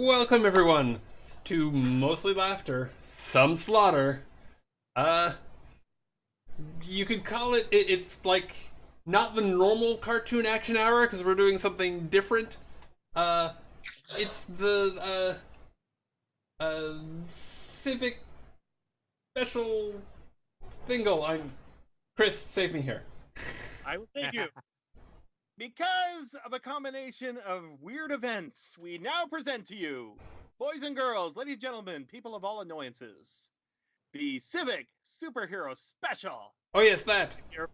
Welcome everyone to Mostly Laughter, Some Slaughter. Uh, you could call it's like not the normal cartoon action hour because we're doing something different. Uh, it's the Civic Special Thingle. I'm Chris. Save me here. I will thank you. Because of a combination of weird events, we now present to you, boys and girls, ladies and gentlemen, people of all annoyances, the Civic Superhero Special. Oh yes, that. Here-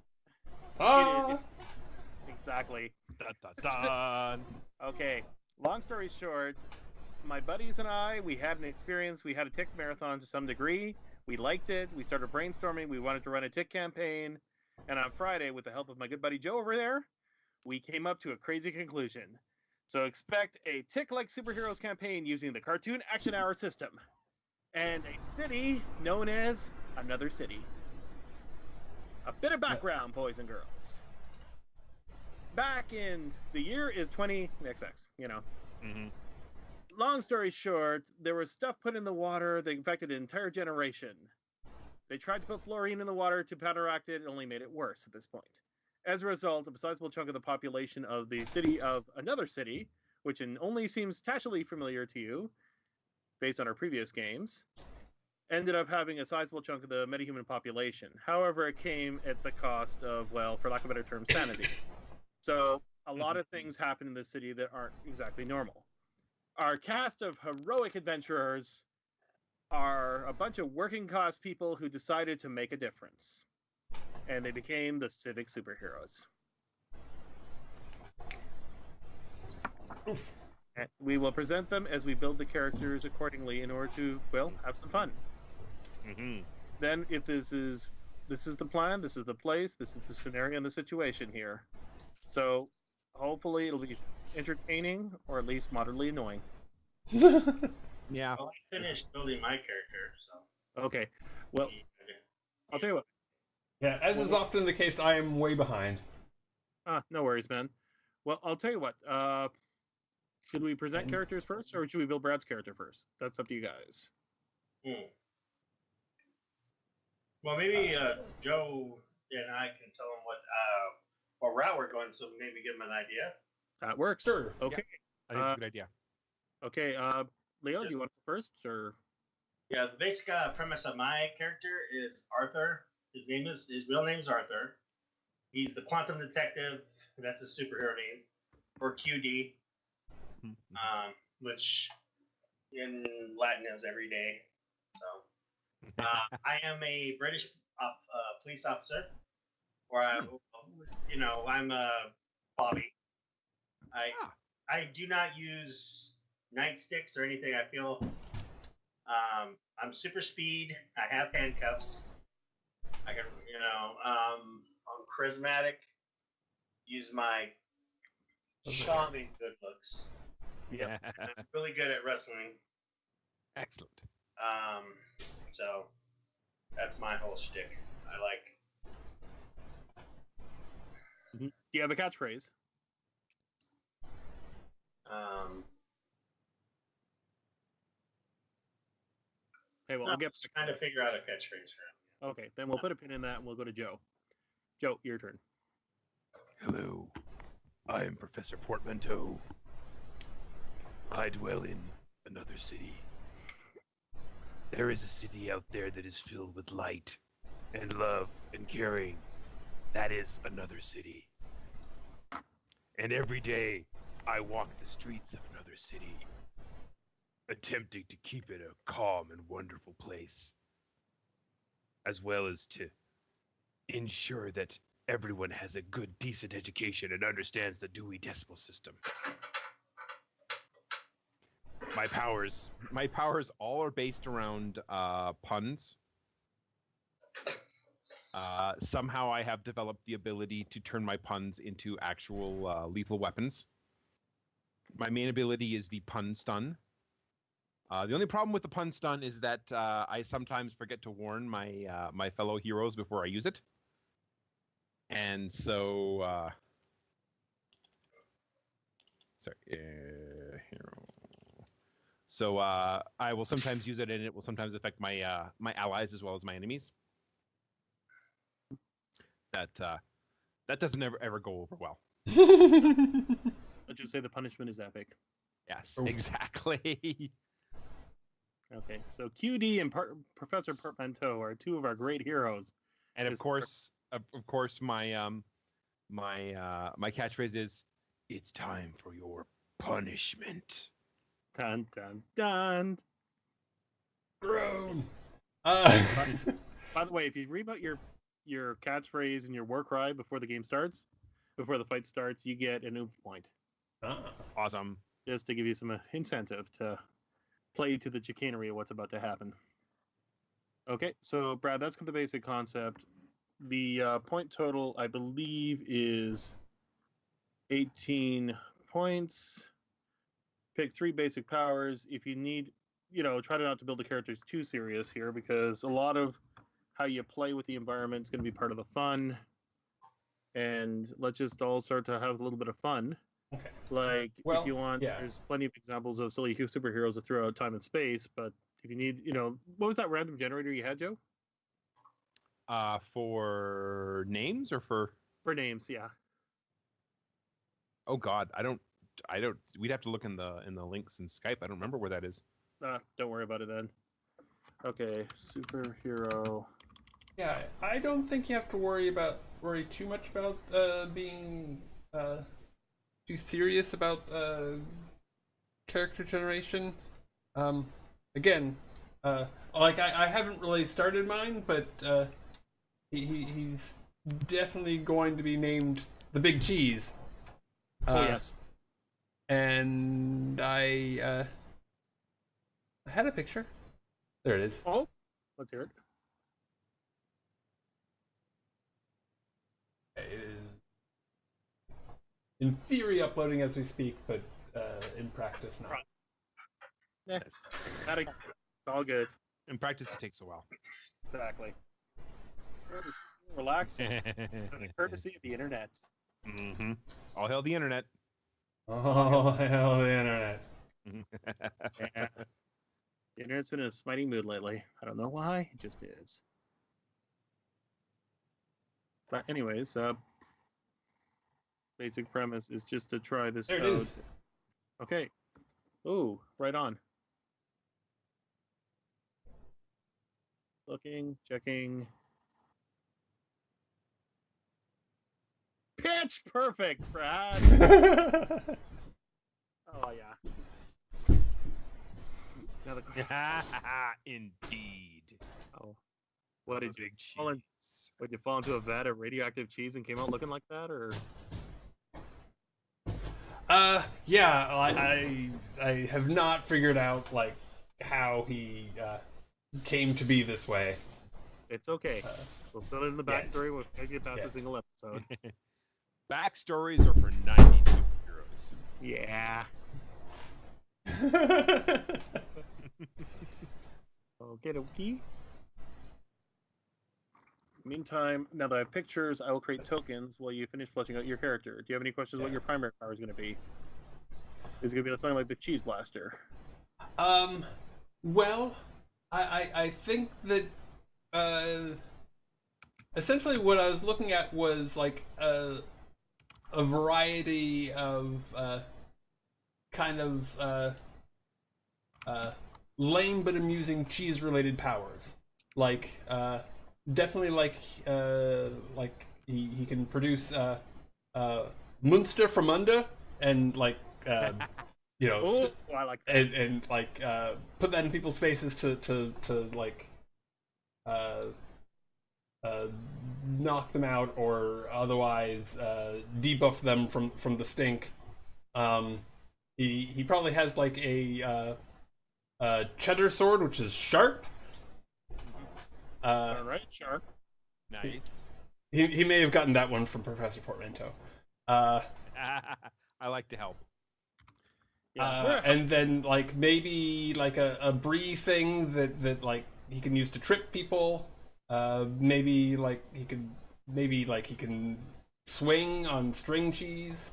Ah. Exactly. Dun, dun, dun. Okay, long story short, my buddies and I, we had an experience. We had a tick marathon to some degree. We liked it. We started brainstorming. We wanted to run a tick campaign. And on Friday, with the help of my good buddy Joe over there, we came up to a crazy conclusion. So expect a tick-like superheroes campaign using the Cartoon Action Hour system. And a city known as Another City. A bit of background, boys and girls. Back in the year is 20XX, you know. Mm-hmm. Long story short, there was stuff put in the water that infected an entire generation. They tried to put fluorine in the water to counteract it, it only made it worse at this point. As a result, a sizable chunk of the population of the city of Another City, which only seems tacitly familiar to you, based on our previous games, ended up having a sizable chunk of the metahuman population. However, it came at the cost of, well, for lack of a better term, sanity. So a lot of things happen in this city that aren't exactly normal. Our cast of heroic adventurers are a bunch of working class people who decided to make a difference. And they became the Civic Superheroes. And we will present them as we build the characters accordingly in order to, well, have some fun. Mm-hmm. Then, if this is the plan, this is the place, this is the scenario and the situation here. So, hopefully, it'll be entertaining or at least moderately annoying. Yeah. Well, I finished building my character, so. Okay. Well, I'll tell you what. Yeah, as is often the case, I am way behind. No worries, man. Well, I'll tell you what. Should we present characters first, or should we build Brad's character first? That's up to you guys. Well, maybe Joe and I can tell him what route we're going, so maybe give him an idea. That works. Sure. Okay. I think it's a good idea. Okay. Leo, do you want to go first, or? Yeah, the basic premise of my character is Arthur. His real name is Arthur. He's the quantum detective. That's his superhero name, or QD, which in Latin is every day. So, I am a British police officer, or I'm Bobby. I do not use nightsticks or anything. I feel I'm super speed. I have handcuffs. I can, I'm charismatic. Use my charming good looks. Yeah. I'm really good at wrestling. Excellent. So that's my whole shtick. I like. Do you have a catchphrase? Hey, well, I'll get trying to figure out a catchphrase for him. Okay, then we'll put a pin in that and we'll go to Joe. Joe, your turn. Hello, I am Professor Portmanteau. I dwell in another city. There is a city out there that is filled with light and love and caring. That is another city. And every day I walk the streets of another city, attempting to keep it a calm and wonderful place, as well as to ensure that everyone has a good, decent education and understands the Dewey Decimal System. My powers all are based around puns. Somehow I have developed the ability to turn my puns into actual lethal weapons. My main ability is the pun stun. The only problem with the pun stun is that I sometimes forget to warn my fellow heroes before I use it. And so, hero. So I will sometimes use it, and it will sometimes affect my my allies as well as my enemies. That doesn't ever go over well. Let's just say the punishment is epic. Yes, Oh. exactly. Okay, so QD and Professor Portmanteau are two of our great heroes. And of Is- course, my my catchphrase is, "It's time for your punishment." Dun dun dun. Grown. By the way, if you read about your catchphrase and your war cry before the game starts, before the fight starts, you get an oomph point, Awesome. just to give you some incentive to play to the chicanery of what's about to happen. Okay, so Brad, that's the basic concept. The point total, I believe, is 18 points. Pick 3 basic powers. If you need, try not to build the characters too serious here, because a lot of how you play with the environment is going to be part of the fun. And let's just all start to have a little bit of fun. Okay. Like, Well, if you want, yeah. there's plenty of examples of silly superheroes that throw out time and space. But if you need, what was that random generator you had, Joe? For names or for? For names, yeah. Oh God, I don't. We'd have to look in the links in Skype. I don't remember where that is. Don't worry about it then. Okay, superhero. Yeah, I don't think you have to worry too much about being too serious about character generation. Again, like I haven't really started mine, but he's definitely going to be named the Big Cheese. Oh yes. And I had a picture. There it is. Oh, let's hear it. It is in theory uploading as we speak, but in practice not. Right. It's all good. In practice, it takes a while. Exactly. Just relaxing. Courtesy of the internet. Mm-hmm. All hail the internet. Oh hell, the internet. Yeah. The internet's been in a smiting mood lately. I don't know why. It just is. But anyways, basic premise is just to try this There it out. is. Okay. Ooh, right on. Looking, checking. Pitch perfect, Brad. Oh yeah. Now the Indeed. oh, what did you Big fall in? cheese. Would you fall into a vat of radioactive cheese and came out looking like that, or? Yeah, I have not figured out like how he came to be this way. It's okay. We'll fill it in the Yeah. backstory. We'll get past Yeah. a single episode. Backstories are for 90s superheroes. Yeah. Okay, dokie. Meantime, now that I have pictures, I will create tokens while you finish fleshing out your character. Do you have any questions what Yeah. your primary power is going to be? Is it going to be something like the cheese blaster? Well, I think that essentially what I was looking at was like a variety of kind of lame but amusing cheese related powers. Like definitely like he can produce Munster from under and like you know Oh, I like that. and like put that in people's faces to like knock them out or otherwise debuff them from the stink. He probably has like a cheddar sword which is sharp. All right, sure. Nice. He may have gotten that one from Professor Portmanteau. I like to help. Yeah. And then like maybe like a brie thing that like he can use to trip people. Maybe he can swing on string cheese.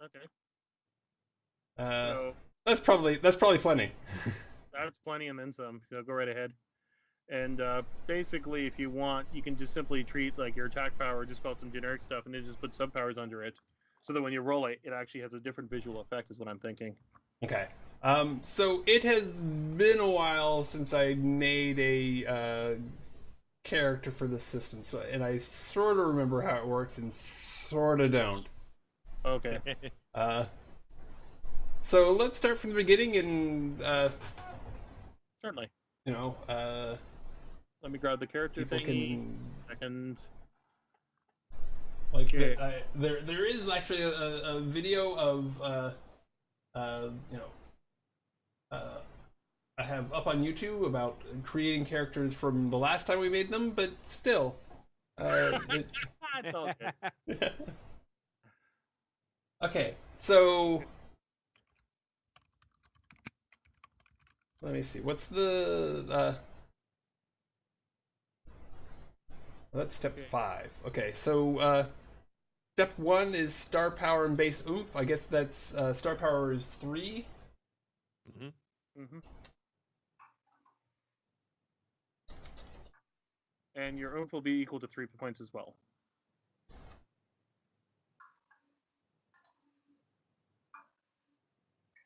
Okay. Uh, So That's probably plenty. That's plenty and then some. So go right ahead. And basically, if you want, you can just simply treat like your attack power, just call it some generic stuff, and then just put sub powers under it, so that when you roll it, it actually has a different visual effect. Is what I'm thinking. Okay. So it has been a while since I made a character for this system, so and I sort of remember how it works and sort of don't. Okay. So let's start from the beginning and Certainly. you know Let me grab the character people thingy. can Second. like Okay. there is actually a video of you know I have up on YouTube about creating characters from the last time we made them, but still, It's okay. okay. So let me see. What's the that's step 5. Okay, so step 1 is star power and base oomph. I guess that's star power is 3. Mm-hmm. And your oomph will be equal to 3 points as well.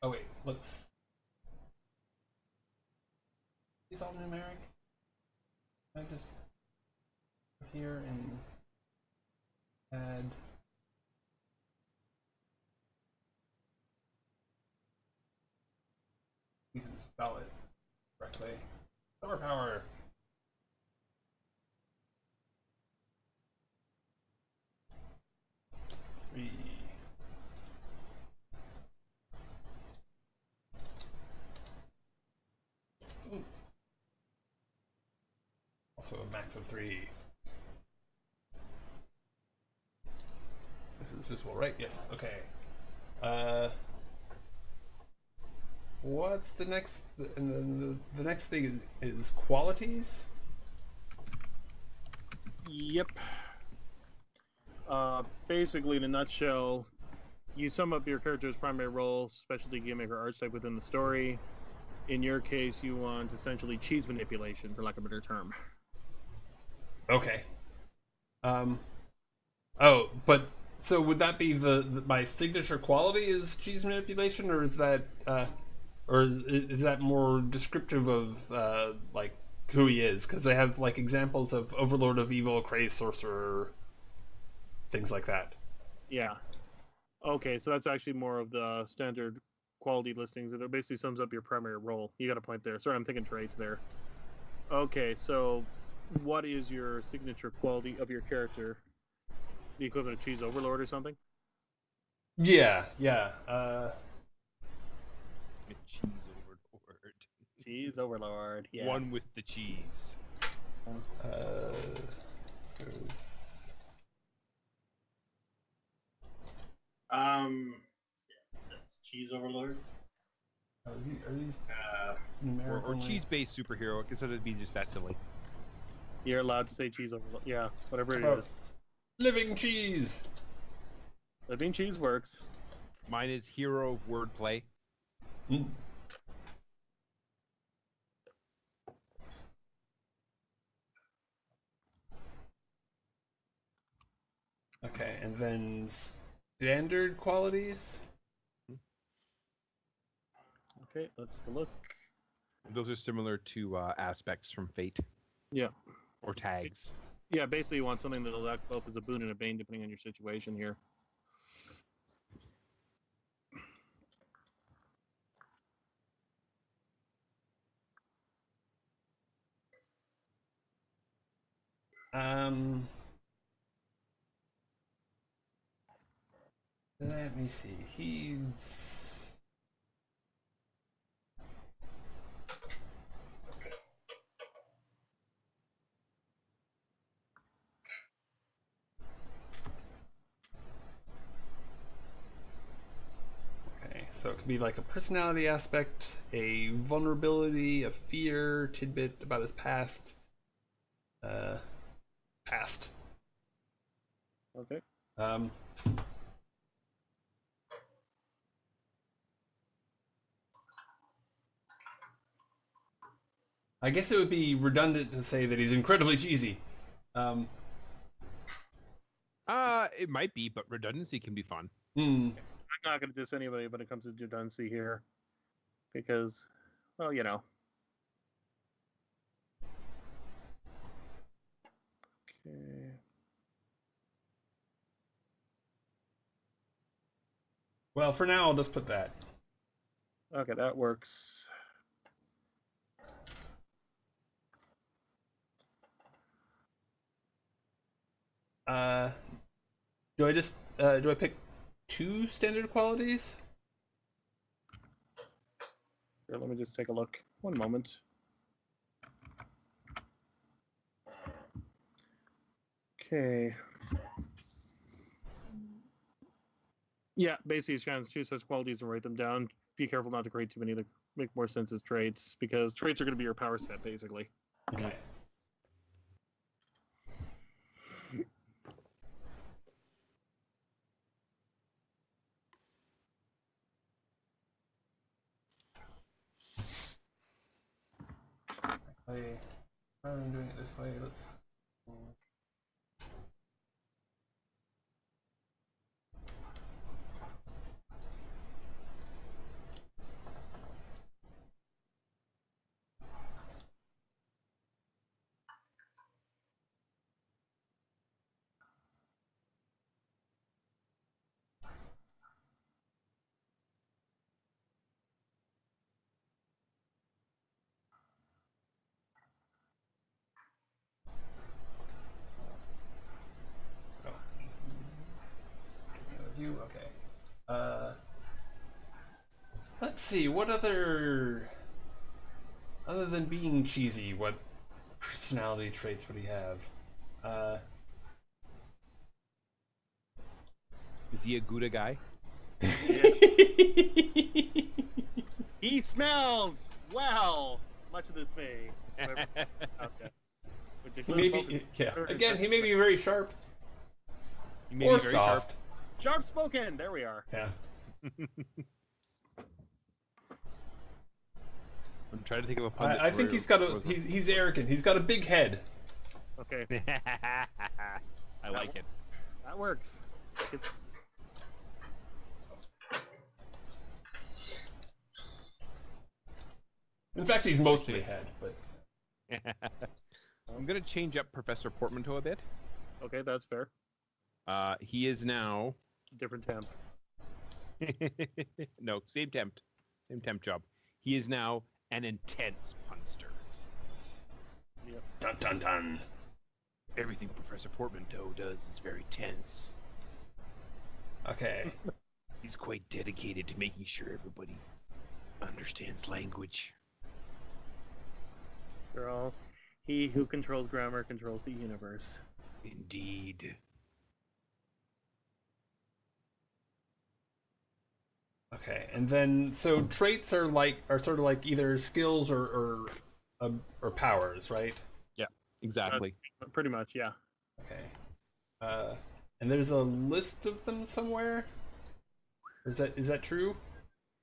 Oh wait, let's. Is all numeric? Can I just go here and add? You can spell it correctly. Star power. Three. Ooh. Also a max of 3. This is visible, right? Yes. Okay. What's the next? And then the next thing is qualities. Yep. Basically, in a nutshell, you sum up your character's primary role, specialty, gimmick, or archetype within the story. In your case, you want essentially cheese manipulation, for lack of a better term. Okay. Oh, but so would that be the my signature quality is cheese manipulation, or is that is that more descriptive of like who he is? Because they have like examples of Overlord of Evil, Crazed Sorcerer, things like that. Yeah. Okay, so that's actually more of the standard quality listings. It basically sums up your primary role. You got a point there. Sorry, I'm thinking traits there. Okay, so what is your signature quality of your character? The equivalent of cheese overlord or something? Yeah. Cheese overlord. Cheese overlord. Yeah. One with the cheese. That's cheese overlords. Are these Or numerical? cheese-based superhero. I guess it'd be just that silly. You're allowed to say cheese overlord. Yeah, whatever it Oh. is. Living cheese. Living cheese works. Mine is hero of wordplay. Mm. Okay, and then standard qualities. Okay, let's take a look. Those are similar to aspects from Fate. Yeah. Or tags. Yeah, basically you want something that'll act both as a boon and a bane depending on your situation here. Let me see. He's okay. So it could be like a personality aspect, a vulnerability, a fear, tidbit about his past. Past. Okay. Um, I guess it would be redundant to say that he's incredibly cheesy. It might be, but redundancy can be fun. I'm not going to diss anybody when it comes to redundancy here, because, well, you know. Okay. Well, for now, I'll just put that. Okay, that works. Do I pick 2 standard qualities? Here, let me just take a look. One moment. Okay. Yeah, basically, you can choose such qualities and write them down. Be careful not to create too many that make more sense as traits, because traits are going to be your power set, basically. Okay. Rather than doing it this way, let's. You okay? Let's see. What other than being cheesy, what personality traits would he have? Is he a Gouda guy? He smells well. Much of this may. He may be, yeah. Again, he may be very sharp. He may Or be very soft. Sharp spoken. There we are. Yeah. I'm trying to think of a pun. I think he's got he's arrogant. He's got a big head. Okay. I like it. That works. In fact, he's mostly a head, but I'm gonna change up Professor Portmanteau a bit. Okay, that's fair. He is now Different temp. no, same temp job. He is now an intense punster. Yep. dun dun dun. Everything Professor Portmanteau does is very tense. Okay. He's quite dedicated to making sure everybody understands language. Girl, he who controls grammar controls the universe. Indeed. Okay, and then so traits are sort of like either skills or powers, right? Yeah, exactly. Pretty much, yeah. Okay. And there's a list of them somewhere. Is that true?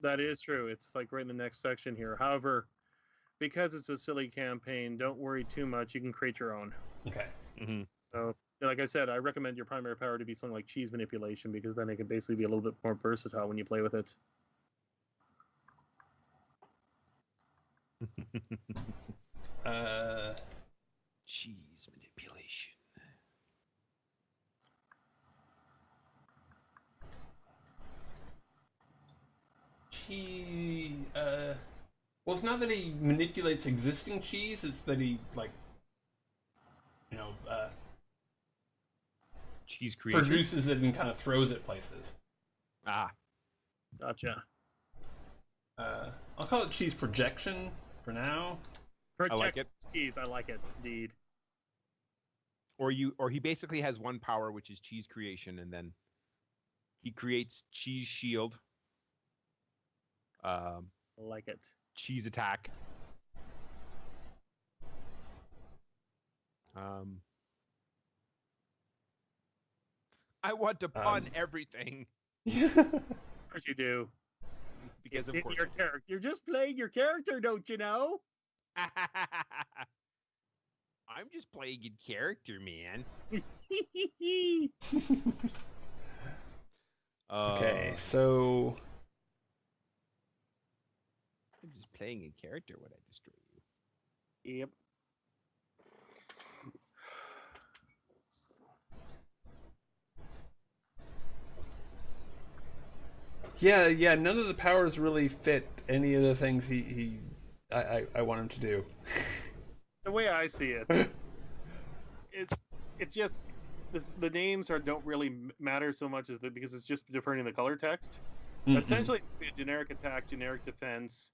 That is true. It's like right in the next section here. However, because it's a silly campaign, don't worry too much. You can create your own. Okay. Mm-hmm. So, like I said, I recommend your primary power to be something like cheese manipulation, because then it can basically be a little bit more versatile when you play with it. Cheese manipulation. Well, it's not that he manipulates existing cheese, it's that he, like, Cheese creation. produces it and kind of throws it places. Ah, Gotcha. I'll call it cheese projection for now. I like it. Cheese, I like it, indeed. Or he basically has one power, which is cheese creation, and then he creates cheese shield. I like it. Cheese attack. I want to pun everything Of course you do. because It's of in course. your character. You're just playing your character, don't you know? I'm just playing in character, man. Okay, so I'm just playing in character when I destroy you. Yep. yeah, none of the powers really fit any of the things I want him to do. The way I see it, it's just the names don't really matter so much as because it's just defining the color text. Essentially, it's gonna be a generic attack, generic defense,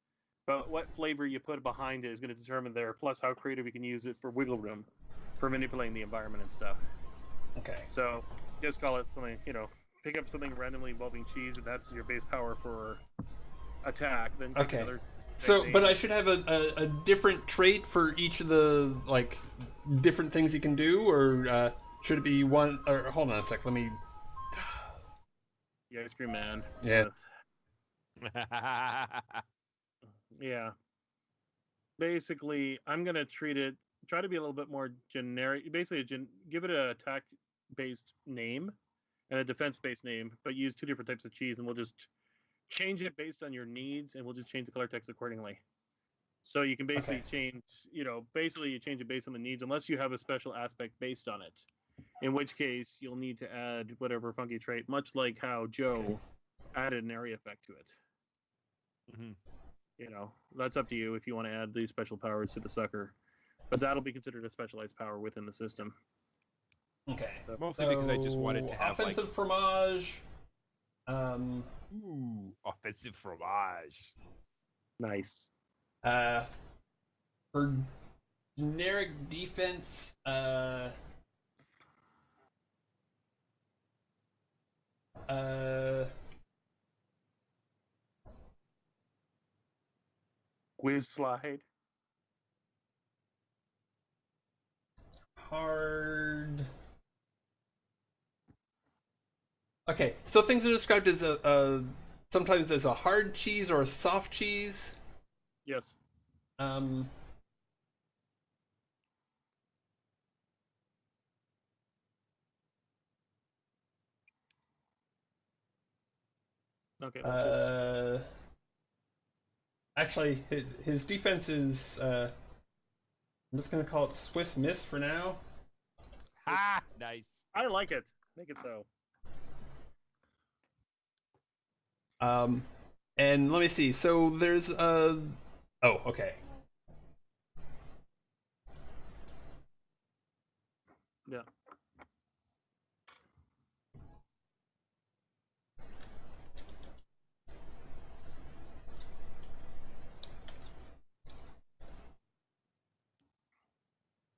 but what flavor you put behind it is going to determine there. Plus, how creative you can use it for wiggle room, for manipulating the environment and stuff. Okay. So just call it something. Pick up something randomly involving cheese, if that's your base power for attack. Then pick Okay. another. So, but I should have a different trait for each of the like different things you can do, or should it be one? Or hold on a sec. Let me. The ice cream man. Yeah. Yeah. Basically, I'm gonna try to be a little bit more generic. Basically, give it an attack-based name and a defense-based name, but use two different types of cheese, and we'll just change it based on your needs, and we'll just change the color text accordingly. So you can basically change, basically you change it based on the needs, unless you have a special aspect based on it. In which case, you'll need to add whatever funky trait, much like how Joe added an area effect to it. That's up to you if you want to add these special powers to the sucker, but that'll be considered a specialized power within the system. Okay. Mostly because I just wanted to have offensive fromage. Ooh, offensive fromage. Nice. For generic defense, Whiz slide. hard. Okay, so things are described as sometimes as a hard cheese or a soft cheese. Yes. Okay. Actually, his defense is. I'm just gonna call it Swiss Miss for now. Ah, nice. I like it. Make it so. And let me see. So there's a. Oh, okay. Yeah.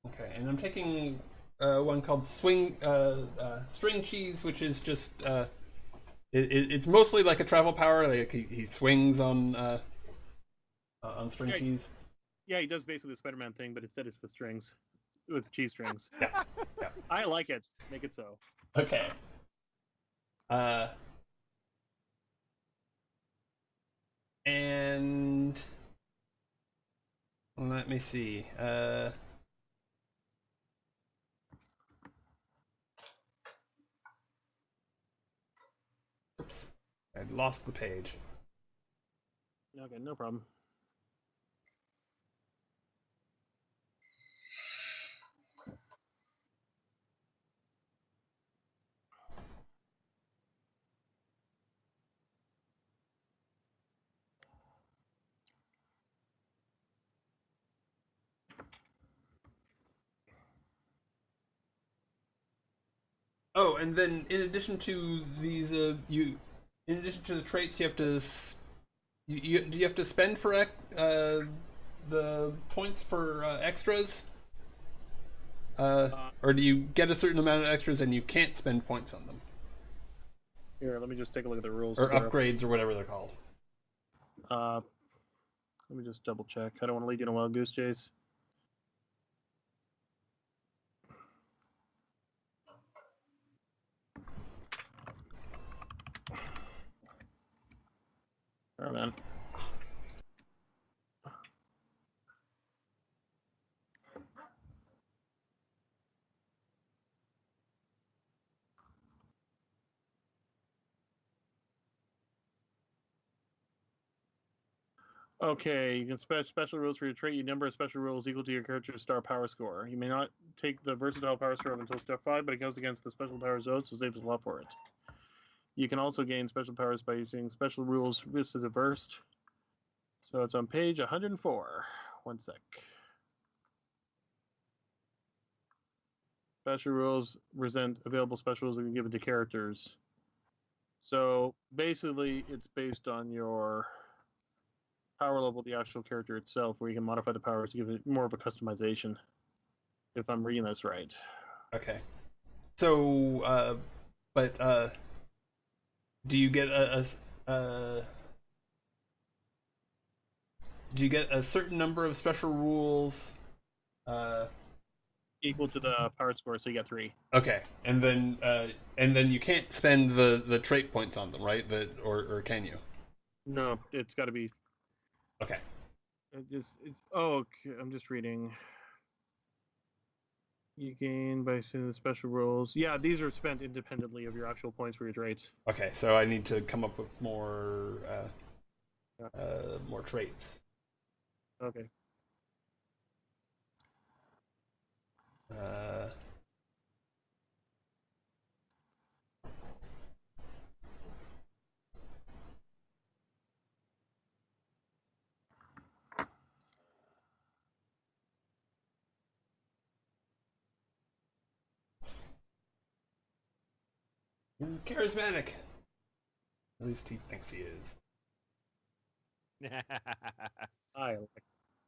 Okay, and I'm taking one called string cheese, which is just it's mostly like a travel power. Like he swings on string cheese. Yeah, he does basically the Spider-Man thing, but instead it's with strings, with cheese strings. Yeah. I like it. Make it so. Okay. And let me see. Oops, I lost the page. Okay, no problem. Oh, and then in addition to these, in addition to the traits, you have to do you have to spend for the points for extras, or do you get a certain amount of extras and you can't spend points on them? Here, let me just take a look at the rules. Or upgrades, or whatever they're called. Let me just double check. I don't want to lead you in a wild goose chase. Oh man. Okay, you can special rules for your trait. Your number of special rules equal to your character's star power score. You may not take the versatile power score up until step 5, but it goes against the special power zone, so saves a lot for it. You can also gain special powers by using special rules. This is a versed. So it's on page 104. One sec. Special rules present available special rules that can be given to characters. So basically, it's based on your power level of the actual character itself, where you can modify the powers to give it more of a customization. If I'm reading this right. Okay. So, do you get do you get a certain number of special rules? Equal to the power score, so you get 3. Okay, and then you can't spend the trait points on them, right? Or can you? No, it's got to be. Okay. Okay, I'm just reading. You gain by the special rules. Yeah, these are spent independently of your actual points for your traits. Okay, so I need to come up with more more traits. Okay. He's charismatic. At least he thinks he is.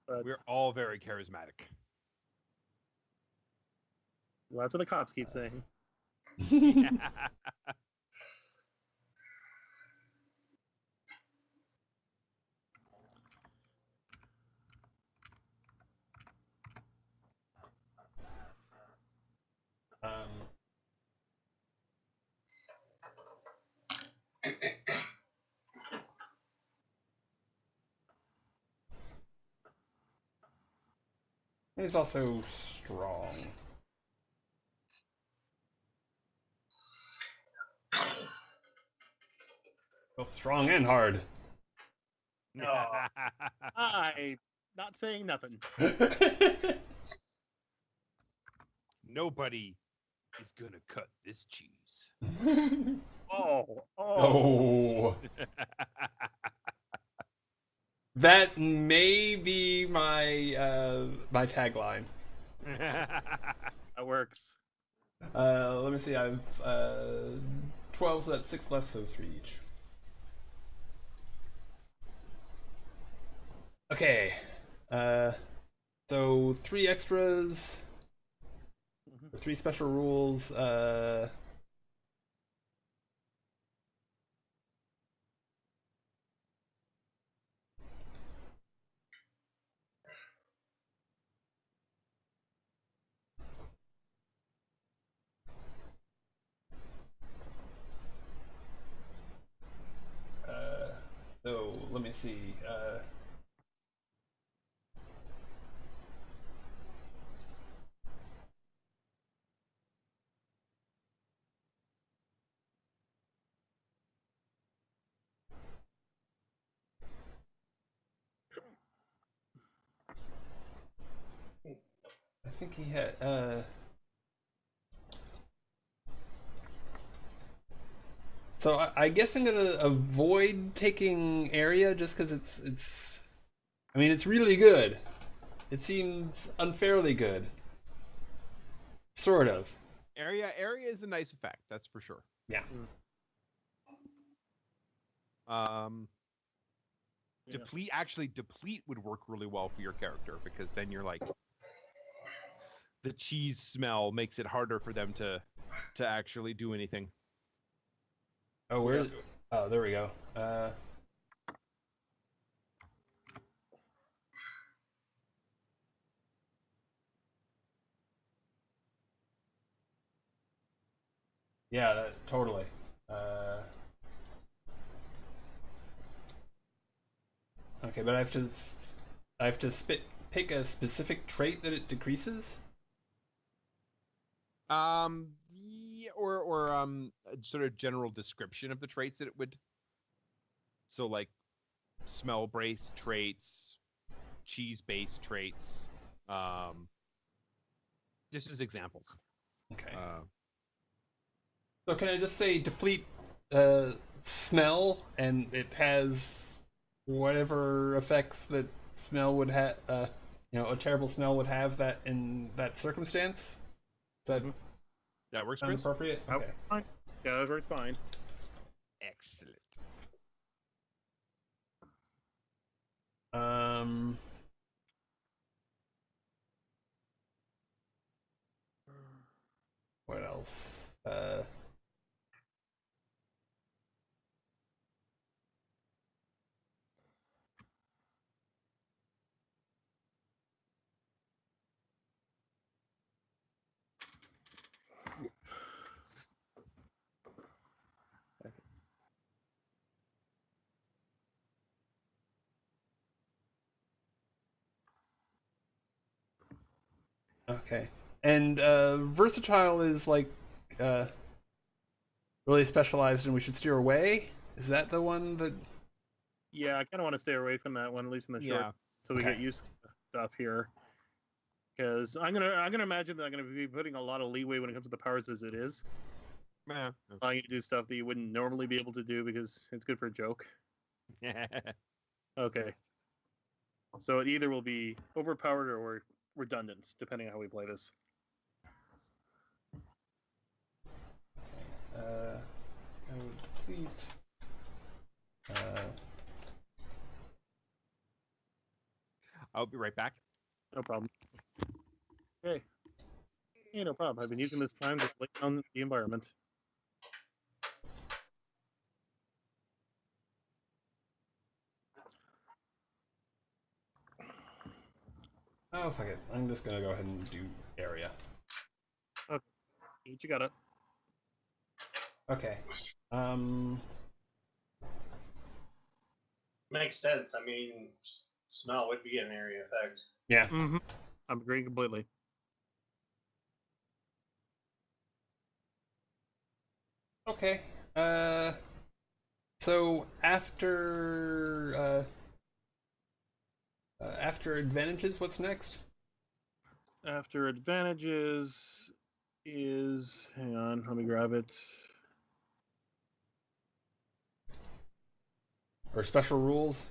But We're all very charismatic. that's what the cops keep saying. He's also strong. Both strong and hard. I'm not saying nothing. Nobody is gonna cut this cheese. Oh. That may be my my tagline. That works. Let me see. I've 12, so that's 6 left, so 3 each. Okay. So 3 extras, 3 special rules. So let me see. I think he had. So I guess I'm gonna avoid taking area just because it's. I mean, it's really good. It seems unfairly good. Sort of. Area is a nice effect, that's for sure. Yeah. Deplete would work really well for your character, because then you're like, the cheese smell makes it harder for them to actually do anything. Oh, where? Oh, there we go. Yeah, totally. Okay, but I have to pick a specific trait that it decreases. Yeah, or a sort of general description of the traits that it would. So like, smell-based traits, cheese-based traits, just as examples. Okay. So can I just say deplete smell, and it has whatever effects that smell would have, a terrible smell would have that in that circumstance? Does that That works, sound Chris? appropriate? Oh, Okay. fine. Yeah, that works fine. Excellent. What else? Okay. And versatile is like really specialized, and we should steer away. Is that the one that? Yeah, I kind of want to stay away from that one, at least in the short, Yeah. so we Okay. get used to the stuff here. Because I'm gonna imagine that I'm gonna be putting a lot of leeway when it comes to the powers as it is, Yeah. allowing you to do stuff that you wouldn't normally be able to do because it's good for a joke. Okay. So it either will be overpowered or redundant, depending on how we play this. I would deplete. I'll be right back. No problem. Okay. Yeah, no problem. I've been using this time to lay down the environment. Oh, fuck it. I'm just gonna go ahead and do area. Each you got it. Okay. Makes sense. I mean, smell would be an area effect. Yeah. Mm-hmm. I'm agreeing completely. Okay. So after advantages, what's next? After advantages is, hang on, let me grab it. Or special rules?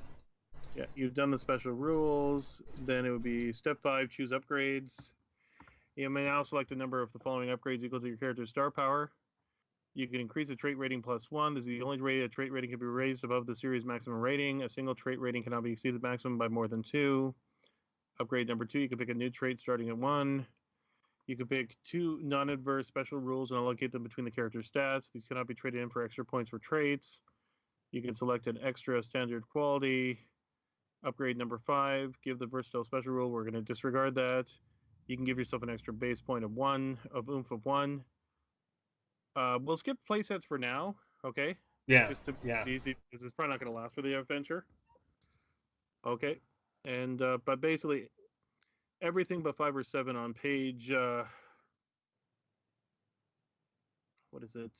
Yeah, you've done the special rules. Then it would be step 5, choose upgrades. You may now select a number of the following upgrades equal to your character's star power. You can increase the trait rating +1. This is the only way a trait rating can be raised above the series maximum rating. A single trait rating cannot be exceeded maximum by more than 2. Upgrade number 2, you can pick a new trait starting at 1. You can pick 2 non-adverse special rules and allocate them between the character's stats. These cannot be traded in for extra points for traits. You can select an extra standard quality. Upgrade number 5, give the versatile special rule. We're going to disregard that. You can give yourself an extra base point of 1, of oomph of 1. We'll skip playsets for now, okay? Yeah. Just to Yeah. it's easy, because it's probably not going to last for the adventure. Okay. And, but basically, everything but 5 or 7 on page, what is it?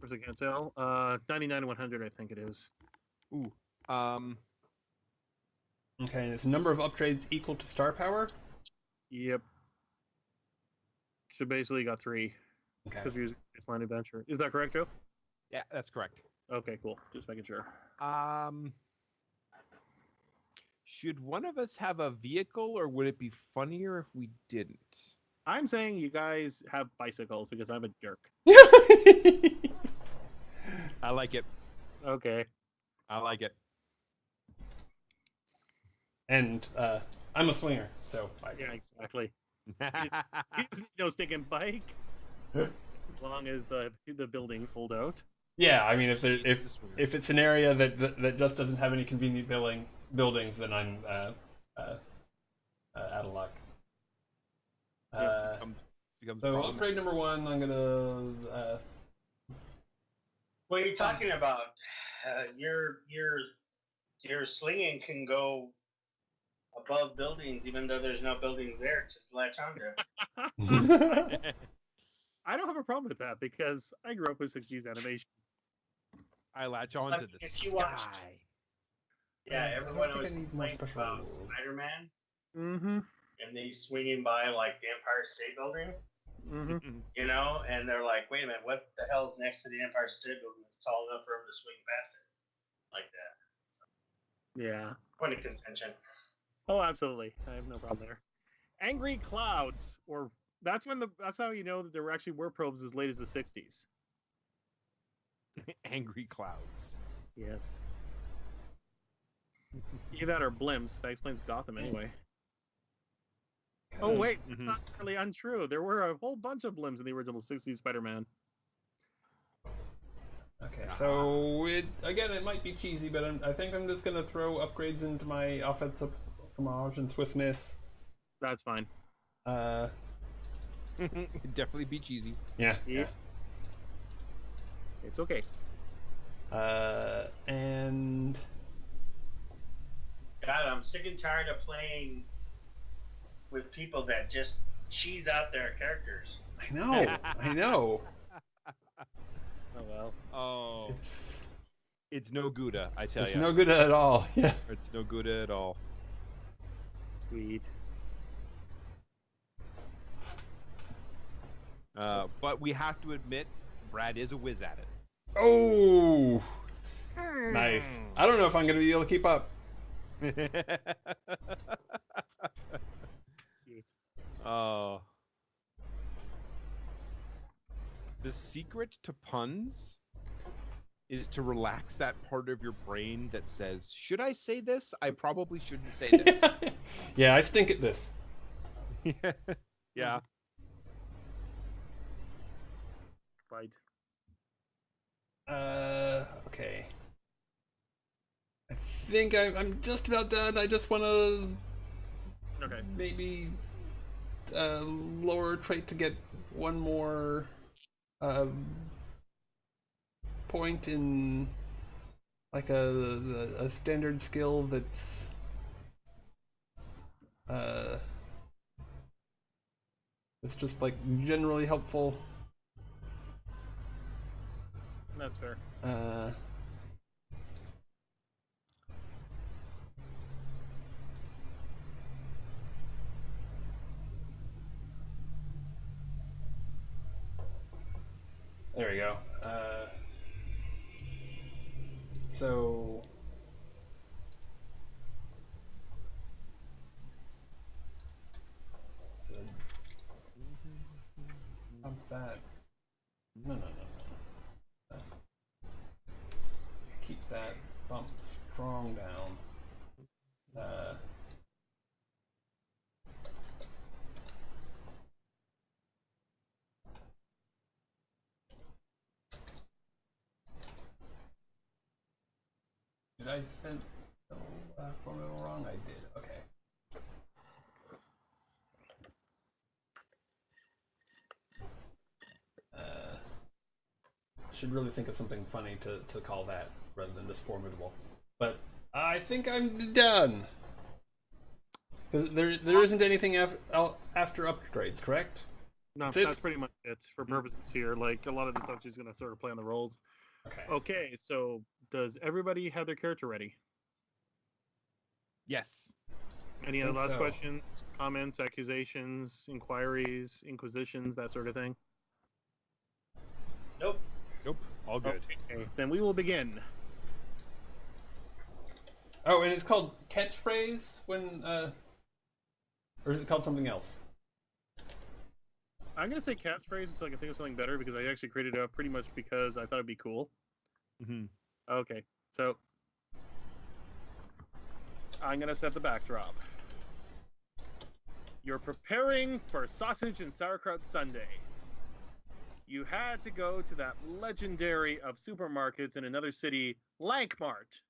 First I can't tell. 99 and 100, I think it is. Ooh. Okay, and it's number of upgrades equal to star power? Yep. So basically, you got 3 Okay. because you're using baseline adventure. Is that correct, Joe? Yeah, that's correct. Okay, cool. Just making sure. Should one of us have a vehicle, or would it be funnier if we didn't? I'm saying you guys have bicycles because I'm a jerk. I like it. Okay. I like it. And I'm a swinger, so Yeah, exactly. No stinking bike. As long as the buildings hold out. yeah. I mean, if Jesus, swinger. if it's an area that just doesn't have any convenient buildings, then I'm out of luck. Becomes a So problem. upgrade number 1, I'm gonna. What are you talking about? Your slinging can go above buildings, even though there's no buildings there to latch onto. I don't have a problem with that because I grew up with 60s animation. I latch on to the If you watched- sky. Yeah, I everyone don't think always I need more complains special about rules. Spider-Man Mm-hmm. and they swinging by like the Empire State Building, Mm-hmm. you know, and they're like, wait a minute, what the hell's next to the Empire State Building that's tall enough for him to swing past it? Like that. Yeah. Point of contention. Oh, absolutely. I have no problem there. Angry clouds, or that's how you know that there actually were probes as late as the 60s. Angry clouds. Yes. Either that or blimps. That explains Gotham anyway. Oh wait, that's not really untrue. There were a whole bunch of blimps in the original 60s Spider-Man. Okay, so it might be cheesy, but I think I'm just gonna throw upgrades into my offensive fromage and Swiss Miss. That's fine. Definitely be cheesy. Yeah. It's okay. And God, I'm sick and tired of playing with people that just cheese out their characters. I know. Oh well. Oh, it's no Gouda, I tell you. It's no good at all. Yeah. It's no Gouda at all. Sweet. But we have to admit, Brad is a whiz at it. Oh, nice. I don't know if I'm gonna be able to keep up. Sweet. Oh. The secret to puns is to relax that part of your brain that says, should I say this? I probably shouldn't say this. Yeah, I stink at this. Yeah. Right. Okay. I think I'm just about done. I just want to Okay. maybe lower trait to get one more point in like a standard skill that's it's just like generally helpful. That's fair. There we go. So bump that. No. Keeps that bump strong down. Did I spend the formula wrong? I did. Okay. Should really think of something funny to call that rather than just formidable. But I think I'm done. Because there isn't anything after upgrades, correct? No, that's pretty much it for purposes here. Like a lot of the stuff she's gonna sort of play on the rolls. Okay. Okay, so does everybody have their character ready? Yes. Any other last so. questions, comments, accusations, inquiries, inquisitions, that sort of thing? Nope. Nope. All good. Okay, then we will begin. Oh, and it's called catchphrase when or is it called something else? I'm gonna say catchphrase until I can think of something better because I actually created it pretty much because I thought it'd be cool. Mm-hmm. Okay, so I'm gonna set the backdrop. You're preparing for sausage and sauerkraut Sunday. You had to go to that legendary of supermarkets in another city, Lankmart,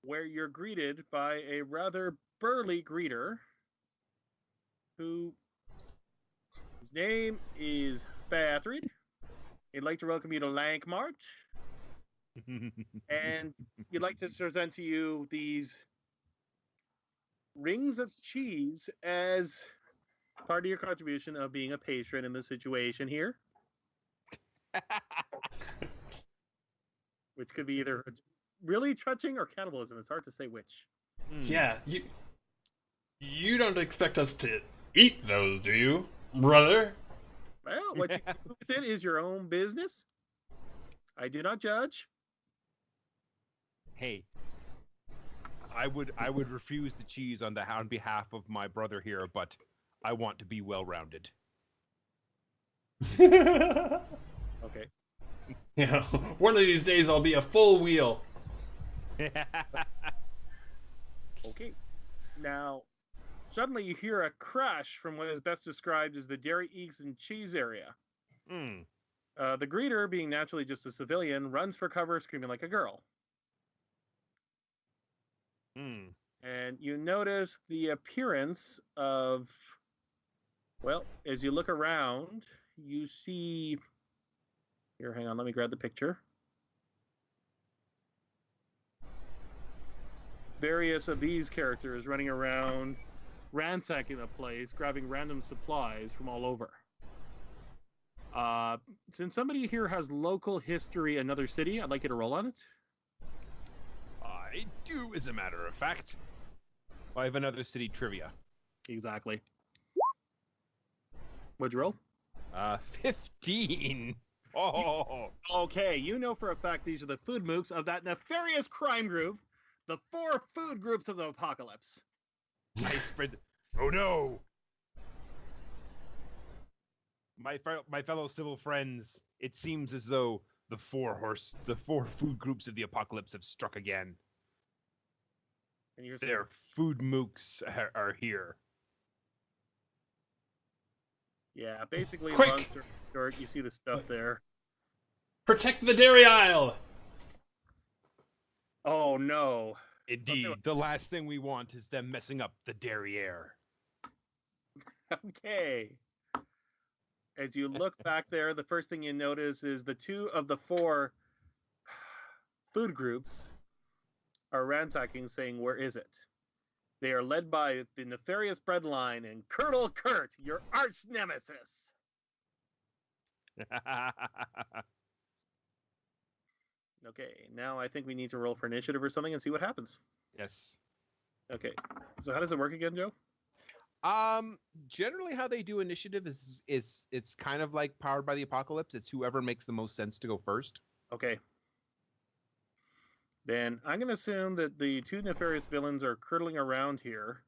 where you're greeted by a rather burly greeter who his name is Fathrid. He'd like to welcome you to Lankmart. And you'd like to present to you these rings of cheese as part of your contribution of being a patron in the situation here. Which could be either really touching or cannibalism? It's hard to say which. Yeah, you don't expect us to eat those, do you, brother? Well, what you do with it is your own business. I do not judge. Hey, I would refuse the cheese on behalf of my brother here, but I want to be well-rounded. Okay. Yeah, one of these days I'll be a full wheel. Okay. Now, suddenly you hear a crash from what is best described as the dairy, eggs, and cheese area. Hmm. The greeter, being naturally just a civilian, runs for cover screaming like a girl. Hmm. And you notice the appearance of, well, as you look around, you see... Here, hang on, let me grab the picture. Various of these characters running around, ransacking the place, grabbing random supplies from all over. Since somebody here has local history, another city, I'd like you to roll on it. I do, as a matter of fact. I have another city trivia. Exactly. What'd you roll? 15. Oh. Okay, you know for a fact these are the food mooks of that nefarious crime group, the 4 food groups of the apocalypse. I spread. Oh no! My fellow civil friends, it seems as though the 4 food groups of the apocalypse have struck again. And you're saying, Their food mooks are here. yeah, basically, Quick! long story short, you see the stuff there. Protect the dairy aisle! Oh no. Indeed, the last thing we want is them messing up the derriere. Okay. As you look back there, the first thing you notice is the 2 of the 4 food groups are ransacking, saying, "Where is it?" They are led by the nefarious breadline and Colonel Kurt, your arch nemesis. Okay, now I think we need to roll for initiative or something and see what happens. Yes. Okay, so how does it work again, Joe? Generally how they do initiative is it's kind of like Powered by the Apocalypse. It's whoever makes the most sense to go first. Okay. Then I'm going to assume that the 2 nefarious villains are curdling around here.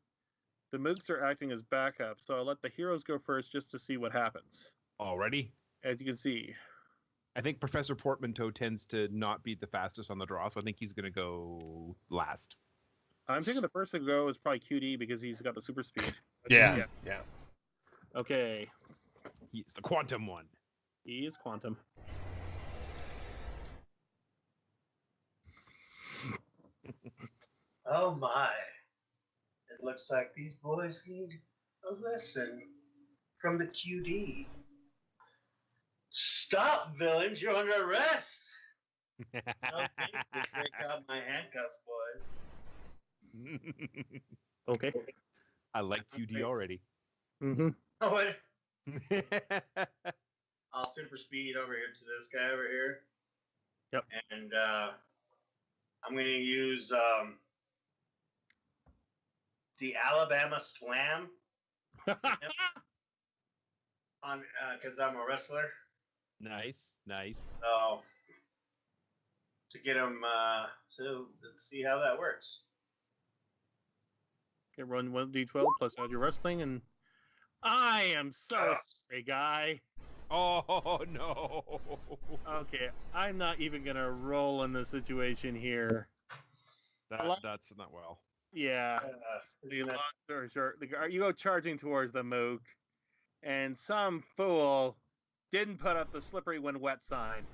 The mooks are acting as backup, so I'll let the heroes go first just to see what happens. Already? As you can see. I think Professor Portmanteau tends to not be the fastest on the draw, so I think he's going to go last. I'm thinking the first to go is probably QD because he's got the super speed. Yeah. Okay. He's the quantum one. He is quantum. Oh my. It looks like these boys need a lesson from the QD. Stop, villains, you're under arrest! Okay, break out my handcuffs, boys. Okay. I like QD already. Mm-hmm. Oh, wait. I'll super speed over here to this guy over here. Yep. And I'm going to use the Alabama Slam on because I'm a wrestler. Nice. So to get him, so let's see how that works. Okay, run 1d12 plus add your wrestling, and I am so sorry, guy. Oh, no. Okay, I'm not even gonna roll in the situation here. That's not well. Yeah. The long story short, you go charging towards the mook, and some fool didn't put up the slippery when wet sign.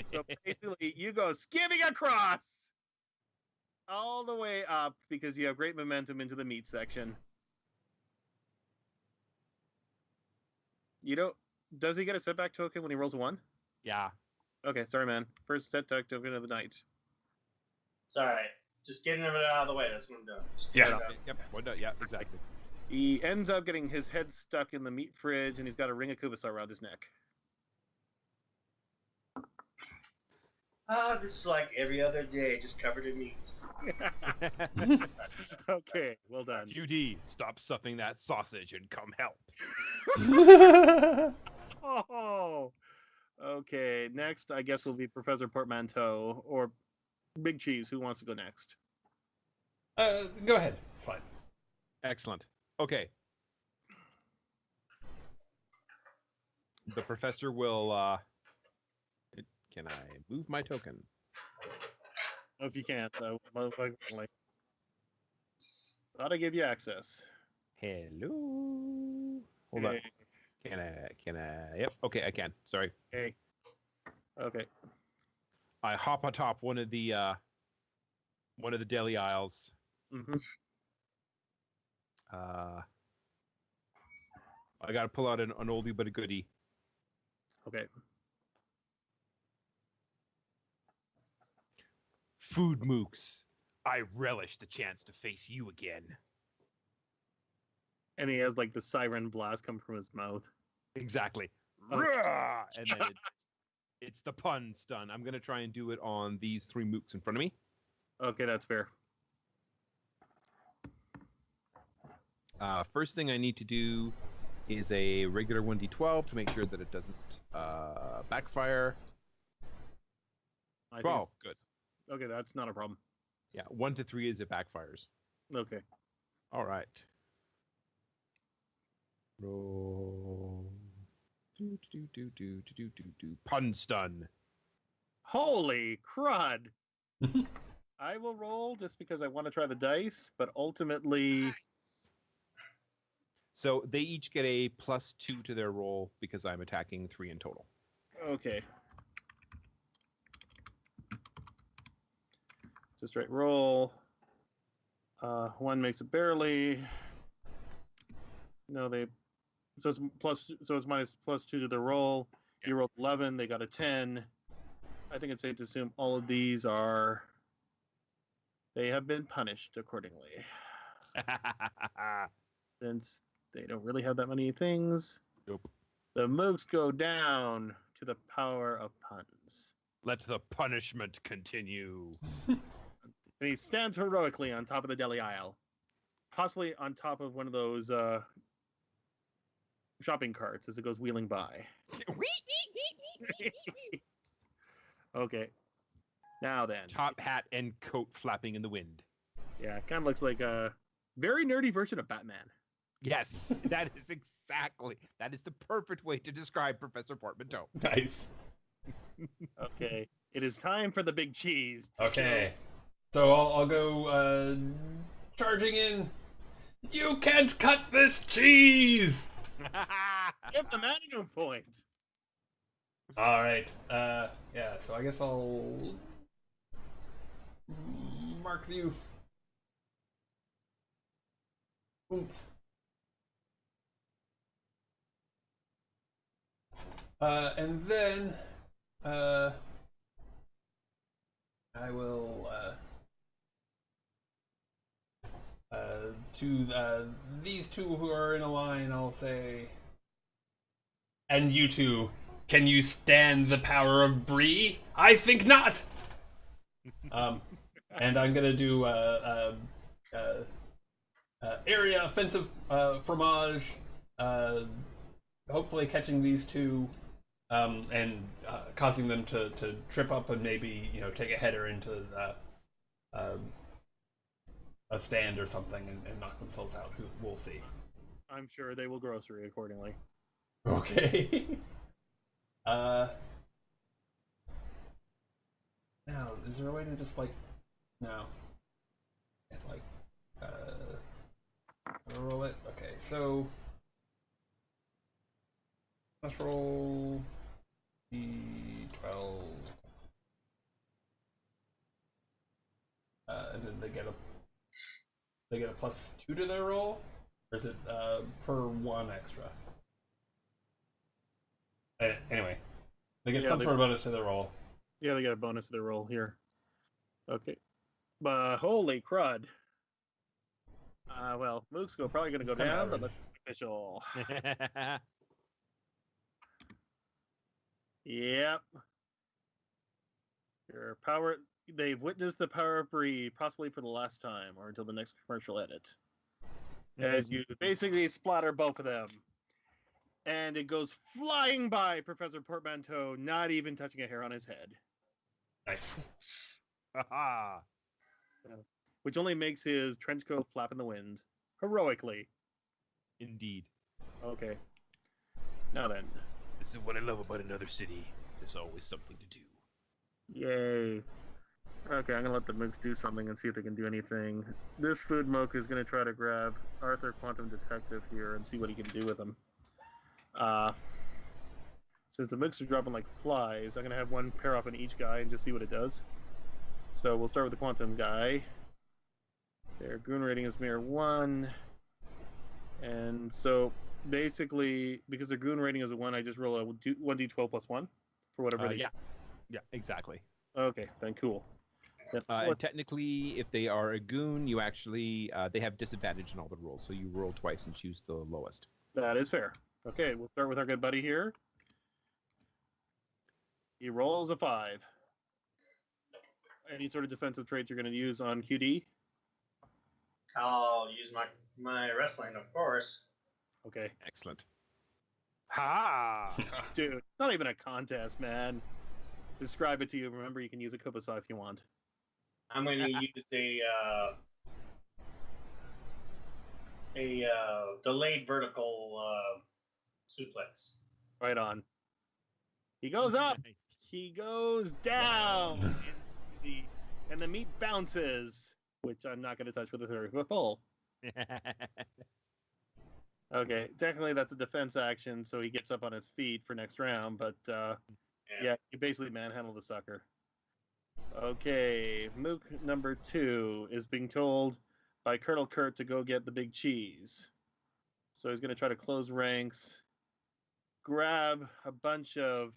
So basically, you go skimming across all the way up because you have great momentum into the meat section. You don't. Does he get a setback token when he rolls a 1? Yeah. Okay, sorry, man. First setback token of the night. It's all right. Just getting him out of the way. That's what I'm doing. Just Yeah. get it out. Yep. Well, no, yeah, exactly. He ends up getting his head stuck in the meat fridge, and he's got a ring of Kubasa around his neck. Ah, this is like every other day, just covered in meat. Okay, well done. QD, stop stuffing that sausage and come help. Oh, okay. Next, I guess will be Professor Portmanteau or Big Cheese. Who wants to go next? Go ahead. It's fine. Excellent. Okay. The professor will. Can I move my token? If you can't, though, motherfucker. Thought I gave you access. Hello. Hold on. Can I? Yep. Okay, I can. Sorry. Okay. Okay. I hop atop one of the deli aisles. Mm-hmm. I got to pull out an oldie but a goodie. Okay. Food mooks. I relish the chance to face you again. And he has like the siren blast come from his mouth. Exactly. Okay. Rah! And then it's the pun stun. I'm going to try and do it on these 3 mooks in front of me. Okay, that's fair. First thing I need to do is a regular 1d12 to make sure that it doesn't backfire. 12. Good. Okay, that's not a problem. Yeah, 1 to 3 is it backfires. Okay. All right. Roll. Pun stun. Holy crud! I will roll just because I want to try the dice, but ultimately, So they each get a +2 to their roll because I'm attacking 3 in total. okay. It's a straight roll. 1 makes it barely. No, they. So it's minus +2 to the roll. You rolled 11. They got a 10. I think it's safe to assume all of these are. They have been punished accordingly. Since they don't really have that many things. Nope. The mooks go down to the power of puns. Let the punishment continue. And he stands heroically on top of the deli aisle. Possibly on top of one of those shopping carts as it goes wheeling by. Okay. Now then. Top hat and coat flapping in the wind. Yeah, it kind of looks like a very nerdy version of Batman. Yes, that is the perfect way to describe Professor Portmanteau. Nice. Okay. It is time for the big cheese. Okay. So I'll go charging in. You can't cut this cheese! Give the magnum point. Alright. Yeah, so I guess I'll mark you. Oomph. And then I will to these two who are in a line, I'll say, and you two, can you stand the power of brie? I think not. And I'm gonna do area offensive fromage, hopefully catching these two, and causing them to trip up and maybe take a header into a stand or something and knock themselves out. We'll see. I'm sure they will grocery accordingly. Okay. Now, is there a way to just no, roll it? Okay, so let's roll D12, and then they get a +2 to their roll, or is it per 1 extra? Anyway, they get some sort of bonus to their roll. Yeah, they get a bonus to their roll here. Okay. Holy crud. Well, Mook's probably going to go down, but let's be official. Yep. Their power. They've witnessed the power of Bree, possibly for the last time, or until the next commercial edit. As you basically splatter both of them. And it goes flying by Professor Portmanteau, not even touching a hair on his head. Nice. Haha. Which only makes his trench coat flap in the wind. Heroically. Indeed. Okay. Now then. This is what I love about another city. There's always something to do. Yay. Okay, I'm gonna let the mooks do something and see if they can do anything. This food mook is gonna try to grab Arthur Quantum Detective here and see what he can do with him. Since the mooks are dropping like flies, I'm gonna have one pair off on each guy and just see what it does. So we'll start with the Quantum guy. Their goon rating is mere 1. And so basically, because their goon rating is a 1, I just roll a 1d12 plus 1 for whatever they Yeah. Yeah, exactly. Okay, then cool. And technically, if they are a goon, you actually they have disadvantage in all the rolls, so you roll twice and choose the lowest. That is fair. Okay, we'll start with our good buddy here. He rolls a 5. Any sort of defensive traits you're going to use on QD? I'll use my wrestling, of course. Okay. Excellent. Ha! Dude, it's not even a contest, man. Describe it to you. Remember, you can use a Kubasa if you want. I'm going to use a delayed vertical suplex. Right on. He goes up. He goes down. And the meat bounces, which I'm not going to touch with a 30-foot pole. Okay, technically that's a defense action, so he gets up on his feet for next round, but yeah, you basically manhandle the sucker. Okay, Mook number 2 is being told by Colonel Kurt to go get the big cheese. So he's going to try to close ranks, grab a bunch of,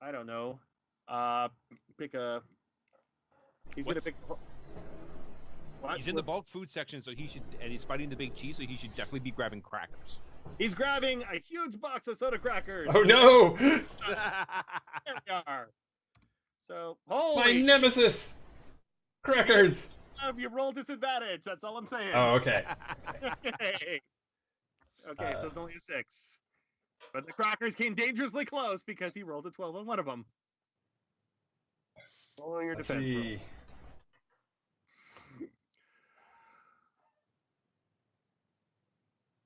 I don't know, pick a... He's going to pick... What? He's in the bulk food section, so he should, and he's fighting the big cheese, so he should definitely be grabbing crackers. He's grabbing a huge box of soda crackers. Oh no! There we are. So, My nemesis! Crackers! You roll disadvantage. That's all I'm saying. Oh, okay. Okay, so it's only a 6. But the crackers came dangerously close because he rolled a 12 on one of them. Roll your Let's defense roll. see.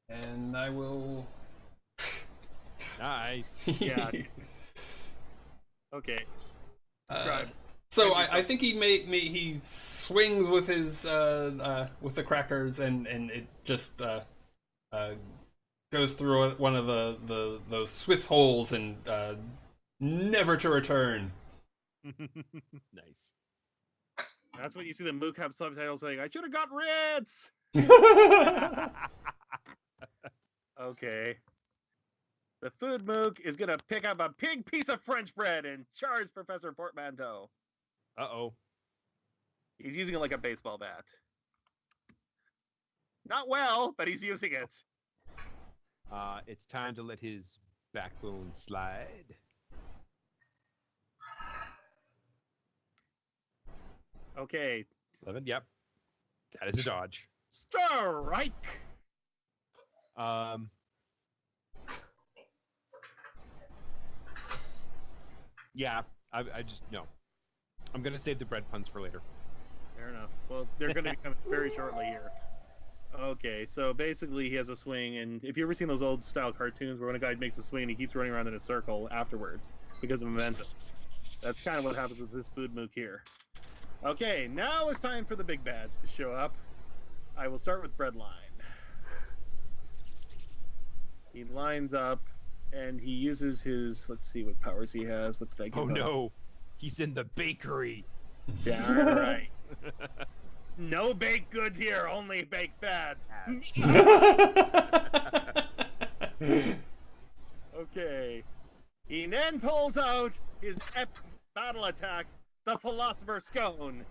And I will... Nice. Yeah. Okay. Describe. So I think he swings with his with the crackers and it just goes through one of those Swiss holes and never to return. Nice. That's what you see the Mook have subtitles saying, I should have got Ritz! Okay. The food Mook is going to pick up a big piece of French bread and charge Professor Portmanteau. Uh-oh. He's using it like a baseball bat. Not well, but he's using it. It's time to let his backbone slide. Okay. 7, yep. That is a dodge. Strike! Yeah, I just, no. I'm going to save the bread puns for later. Fair enough. Well, they're going to be coming very shortly here. Okay, so basically he has a swing, and if you've ever seen those old style cartoons where when a guy makes a swing, he keeps running around in a circle afterwards because of momentum. That's kind of what happens with this food Mook here. Okay, now it's time for the big bads to show up. I will start with Breadline. He lines up, and he uses his, let's see what powers he has. What did I give Oh him? no, he's in the bakery. Darn right. No baked goods here, only baked bads. Okay. He then pulls out his epic battle attack, the Philosopher's Scone.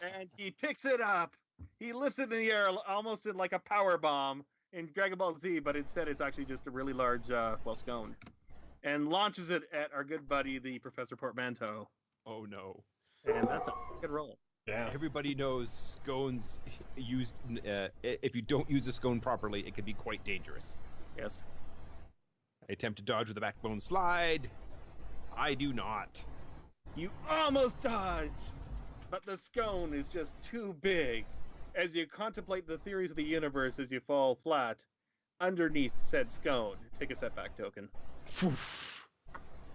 And he picks it up. He lifts it in the air almost in like a power bomb in Dragon Ball Z, but instead it's actually just a really large, scone. and launches it at our good buddy, the Professor Portmanteau. Oh no. And that's a good roll. Yeah. Everybody knows scones used. If you don't use a scone properly, it can be quite dangerous. Yes. I attempt to dodge with a backbone slide. I do not. You almost dodged, but the scone is just too big. As you contemplate the theories of the universe as you fall flat underneath said scone, take a setback token.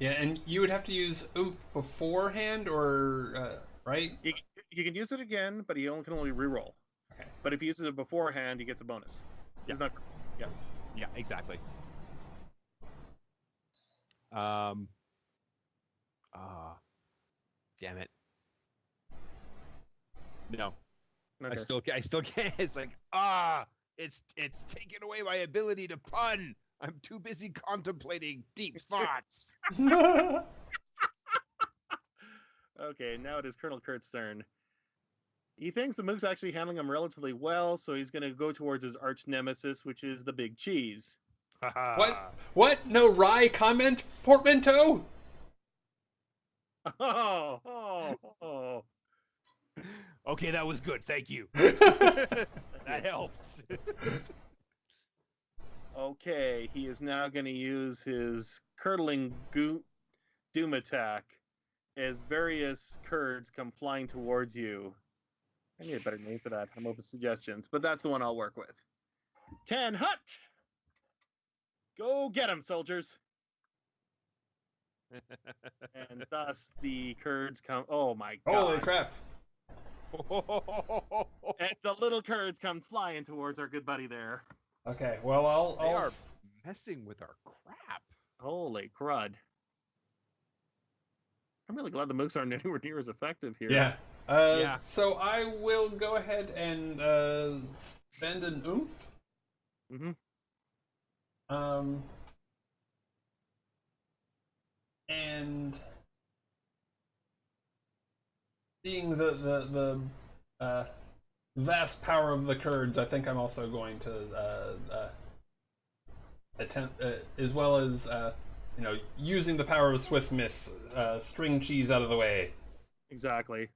Yeah, and you would have to use oomph beforehand, or right? You can use it again, but he can only reroll. Okay. But if he uses it beforehand, he gets a bonus. Yeah. He's not. Yeah. Yeah, exactly. Damn it. No. Okay. I still can't. It's like, it's taken away my ability to pun. I'm too busy contemplating deep thoughts. Okay, now it is Colonel Kurt's turn. He thinks the Mook's actually handling him relatively well, so he's going to go towards his arch nemesis, which is the big cheese. What? What? No wry comment, Portmanteau? Oh. Okay, that was good. Thank you. That helped. Okay, he is now going to use his curdling doom attack as various curds come flying towards you. I need a better name for that. I'm open to suggestions, but that's the one I'll work with. 10 hut! Go get him, soldiers! And thus the curds come. Oh my god! Holy crap! And the little curds come flying towards our good buddy there. Okay, well They are messing with our crap. Holy crud! I'm really glad the mooks aren't anywhere near as effective here. Yeah. Yeah. So I will go ahead and spend an oomph. Mm-hmm. And seeing the vast power of the Kurds, I think I'm also going to attempt, as well as using the power of Swiss Miss, string cheese out of the way. Exactly.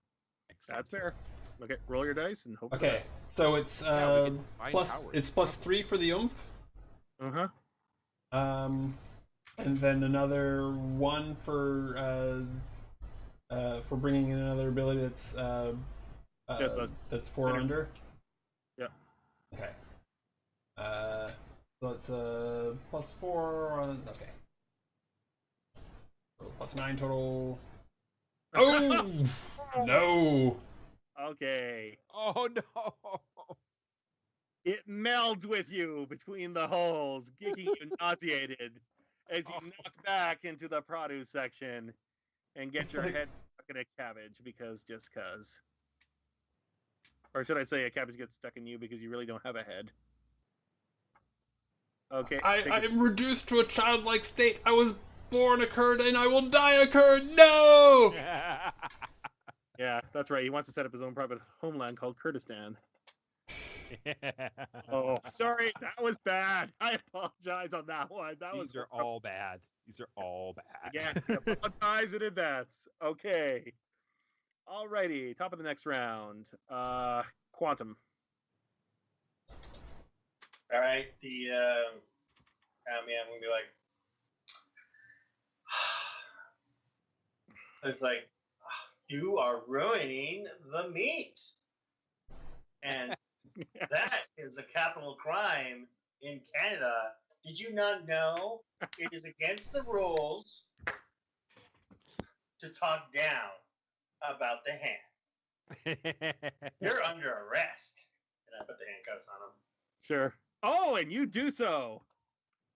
That's fair. Okay, roll your dice and hope for the Okay, best. so it's Yeah, we get plus powers. it's +3 for the oomph. Uh-huh. And then another 1 for bringing in another ability that's 4 center. under. Yeah. Okay. So it's +4 on. Okay. So +9 total. Oh no! Okay. Oh no! It melds with you between the holes, getting you nauseated as you knock back into the produce section and get your head stuck in a cabbage just cause. Or should I say a cabbage gets stuck in you because you really don't have a head. Okay. I am reduced to a childlike state. I was born a Kurd and I will die a Kurd. No! Yeah, that's right. He wants to set up his own private homeland called Kurdistan. Oh, sorry, that was bad. I apologize on that one. These are all bad. These are all bad. Again, I apologize in advance. Okay. Alrighty, top of the next round. Quantum. All right, I'm gonna be like, it's like, you are ruining the meat, and that is a capital crime in Canada. Did you not know it is against the rules to talk down about the hand? You're under arrest. And I put the handcuffs on him. Sure. Oh, and you do so.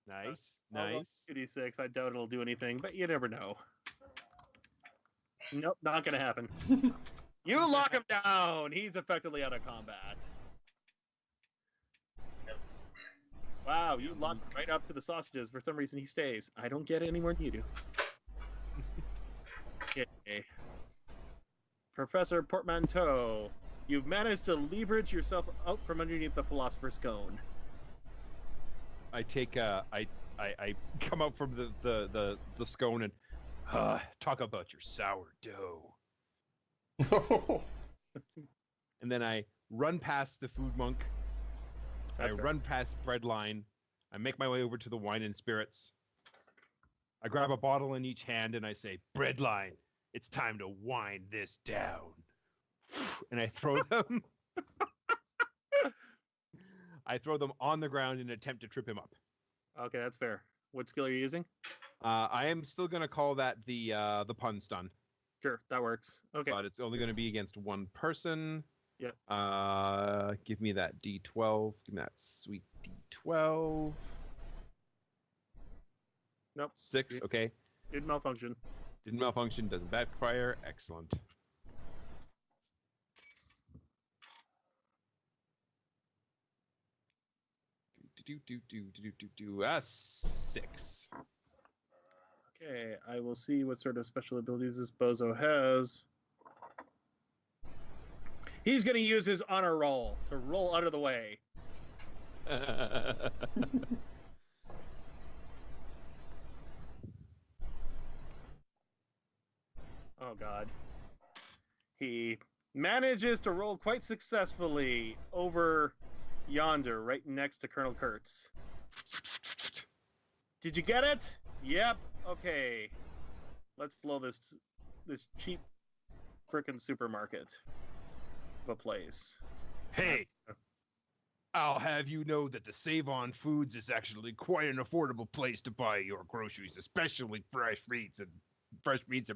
Nice. Although 2d6, I doubt it'll do anything, but you never know. Nope, not gonna happen. You lock him down. He's effectively out of combat. Wow, you locked right up to the sausages. For some reason, he stays. I don't get it any more than you do. Okay. Professor Portmanteau, you've managed to leverage yourself out from underneath the Philosopher's Cone. I take I I come out from the scone and talk about your sourdough. And then I run past the food monk. That's fair. Run past Breadline. I make my way over to the wine and spirits. I grab a bottle in each hand and I say, Breadline, it's time to wind this down. And I throw them. I throw them on the ground in an attempt to trip him up. Okay, that's fair. What skill are you using? I am still going to call that the pun stun. Sure, that works. Okay. But it's only going to be against one person. Yep. Give me that D12. Give me that sweet D12. Nope. 6. Okay. Didn't malfunction. Didn't malfunction. Doesn't backfire. Excellent. Do 6. Okay, I will see what sort of special abilities this bozo has. He's going to use his honor roll to roll out of the way. Oh, God. He manages to roll quite successfully over yonder, right next to Colonel Kurtz. Did you get it? Yep. Okay. Let's blow this cheap frickin' supermarket of a place. Hey, I'll have you know that the Save On Foods is actually quite an affordable place to buy your groceries, especially fresh meats and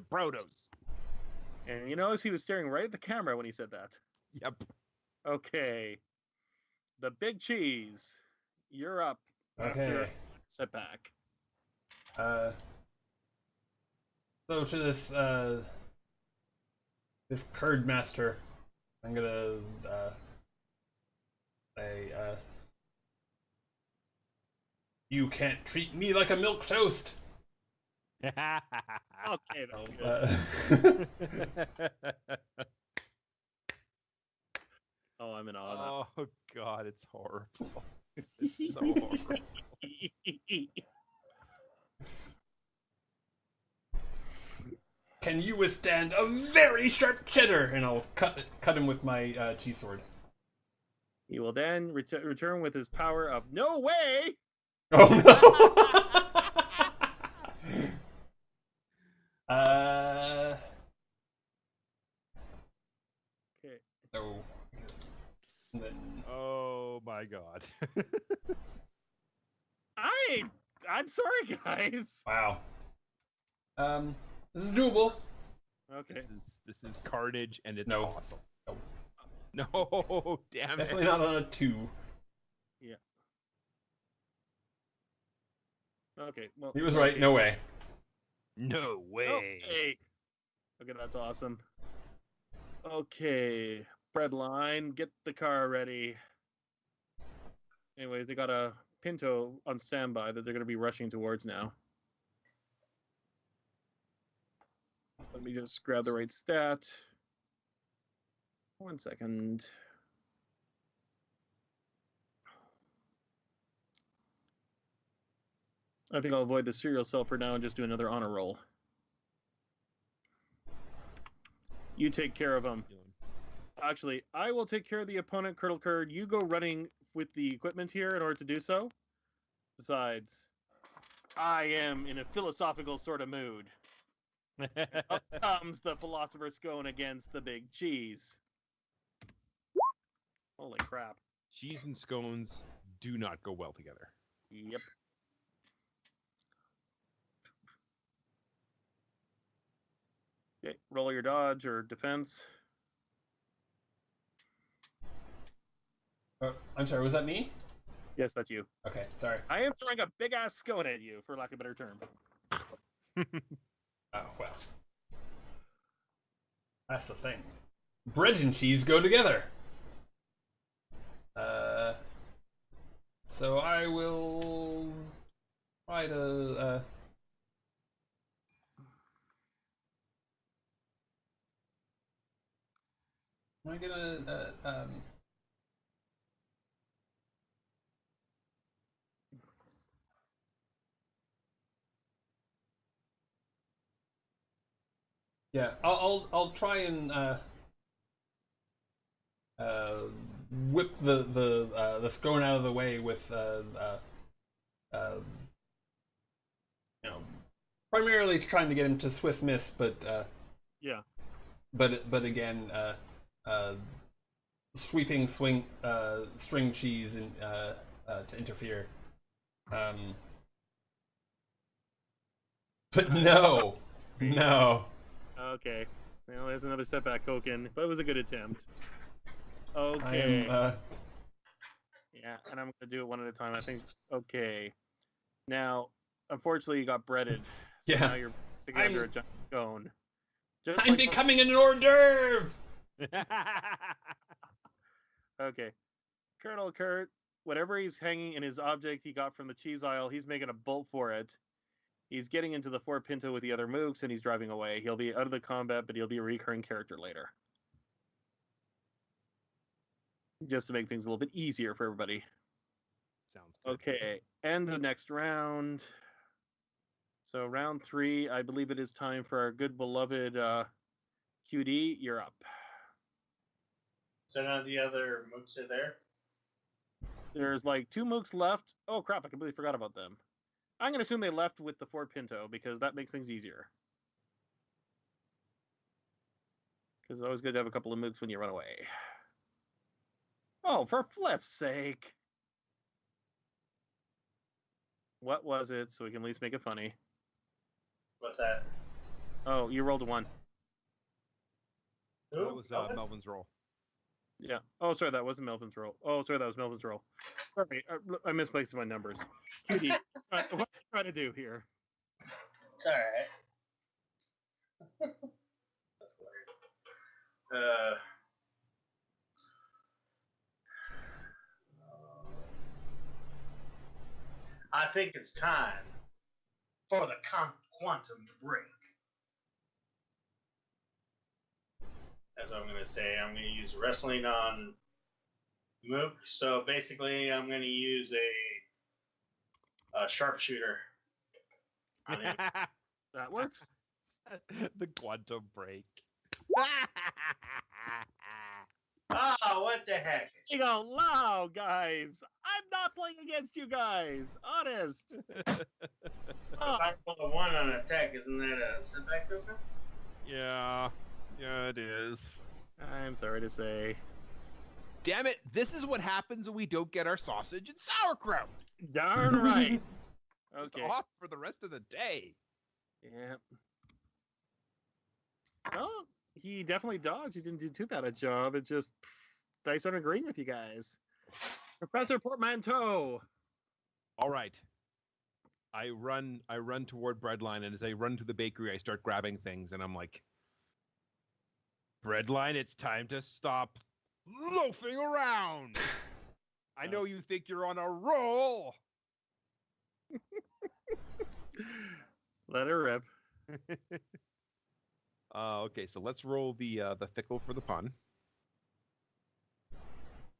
produce. And you notice he was staring right at the camera when he said that. Yep. Okay. The big cheese. You're up. Okay. Setback. So to this curd master, I'm gonna say, you can't treat me like a milk toast. Okay, that's good. Oh, I'm in awe. Oh God, it's horrible. It's so horrible. Can you withstand a very sharp cheddar? And I'll cut him with my cheese sword. He will then return with his power of no way. Oh no! Okay. So, and then Oh my God. I'm sorry, guys. wow. This is doable. Okay. This is carnage and it's No. awesome. No, damn Definitely it. not on a 2. Yeah. Okay. Well, He was right. okay. No way. No way. Okay. Okay, that's awesome. Okay, Breadline, get the car ready. Anyways, they got a Pinto on standby that they're going to be rushing towards now. Let me just grab the right stat. 1 second. I think I'll avoid the serial cell for now and just do another honor roll. You take care of him. Actually, I will take care of the opponent, Colonel Kurd. You go running with the equipment here in order to do so. Besides, I am in a philosophical sort of mood. Up comes the Philosopher's Scone against the big cheese. Holy crap. Cheese and scones do not go well together. Yep. Okay, roll your dodge or defense. I'm sorry, was that me? Yes, that's you. Okay, sorry. I am throwing a big ass scone at you, for lack of a better term. Oh, well. That's the thing. Bread and cheese go together. So I will try to, am I gonna, Yeah, I'll try and whip the scone out of the way with you know, primarily trying to get him to Swiss miss, but Yeah. but again, sweeping string cheese and to interfere. But no. Okay. Well, there's another setback, Koken, but it was a good attempt. I Okay. am. Yeah, and I'm gonna do it one at a time. I think. Okay. Now, unfortunately, you got breaded. So Yeah. now you're sticking under a giant scone. Just I'm like becoming an hors d'oeuvre. Okay. Colonel Kurt, whatever he's hanging in his object he got from the cheese aisle, he's making a bolt for it. He's getting into the Ford Pinto with the other mooks, and he's driving away. He'll be out of the combat, but he'll be a recurring character later. Just to make things a little bit easier for everybody. Sounds good. Okay, and the next round. So round 3, I believe it is time for our good beloved QD. You're up. So none of the other mooks are there? There's like 2 mooks left. Oh crap, I completely forgot about them. I'm going to assume they left with the Ford Pinto because that makes things easier. Because it's always good to have a couple of mooks when you run away. Oh, for flip's sake. What was it so we can at least make it funny? What's that? Oh, you rolled a 1. Who? That was Melvin? Melvin's roll. Yeah. Oh, sorry, that wasn't Melvin's roll. Oh, sorry, that was Melvin's roll. Sorry, I misplaced my numbers. QD, what are you trying to do here? It's all right. That's hilarious. I think it's time for the quantum to break. That's what I'm going to say. I'm going to use wrestling on Mook. So basically, I'm going to use a sharpshooter. on him. That works. The quantum break. Oh, what the heck? You go loud, guys. I'm not playing against you guys. Honest. If I roll a 1 on attack, isn't that a setback token? Yeah, it is. I'm sorry to say. Damn it! This is what happens when we don't get our sausage and sauerkraut. Darn right. Just Okay. off for the rest of the day. Yeah. Well, he definitely dodged. He didn't do too bad a job. It just dice aren't agreeing with you guys. Professor Portmanteau. All right. I run toward Breadline, and as I run to the bakery, I start grabbing things, and I'm like, Breadline, it's time to stop loafing around. I know you think you're on a roll. Let her rip. Okay, so let's roll the fickle for the pun.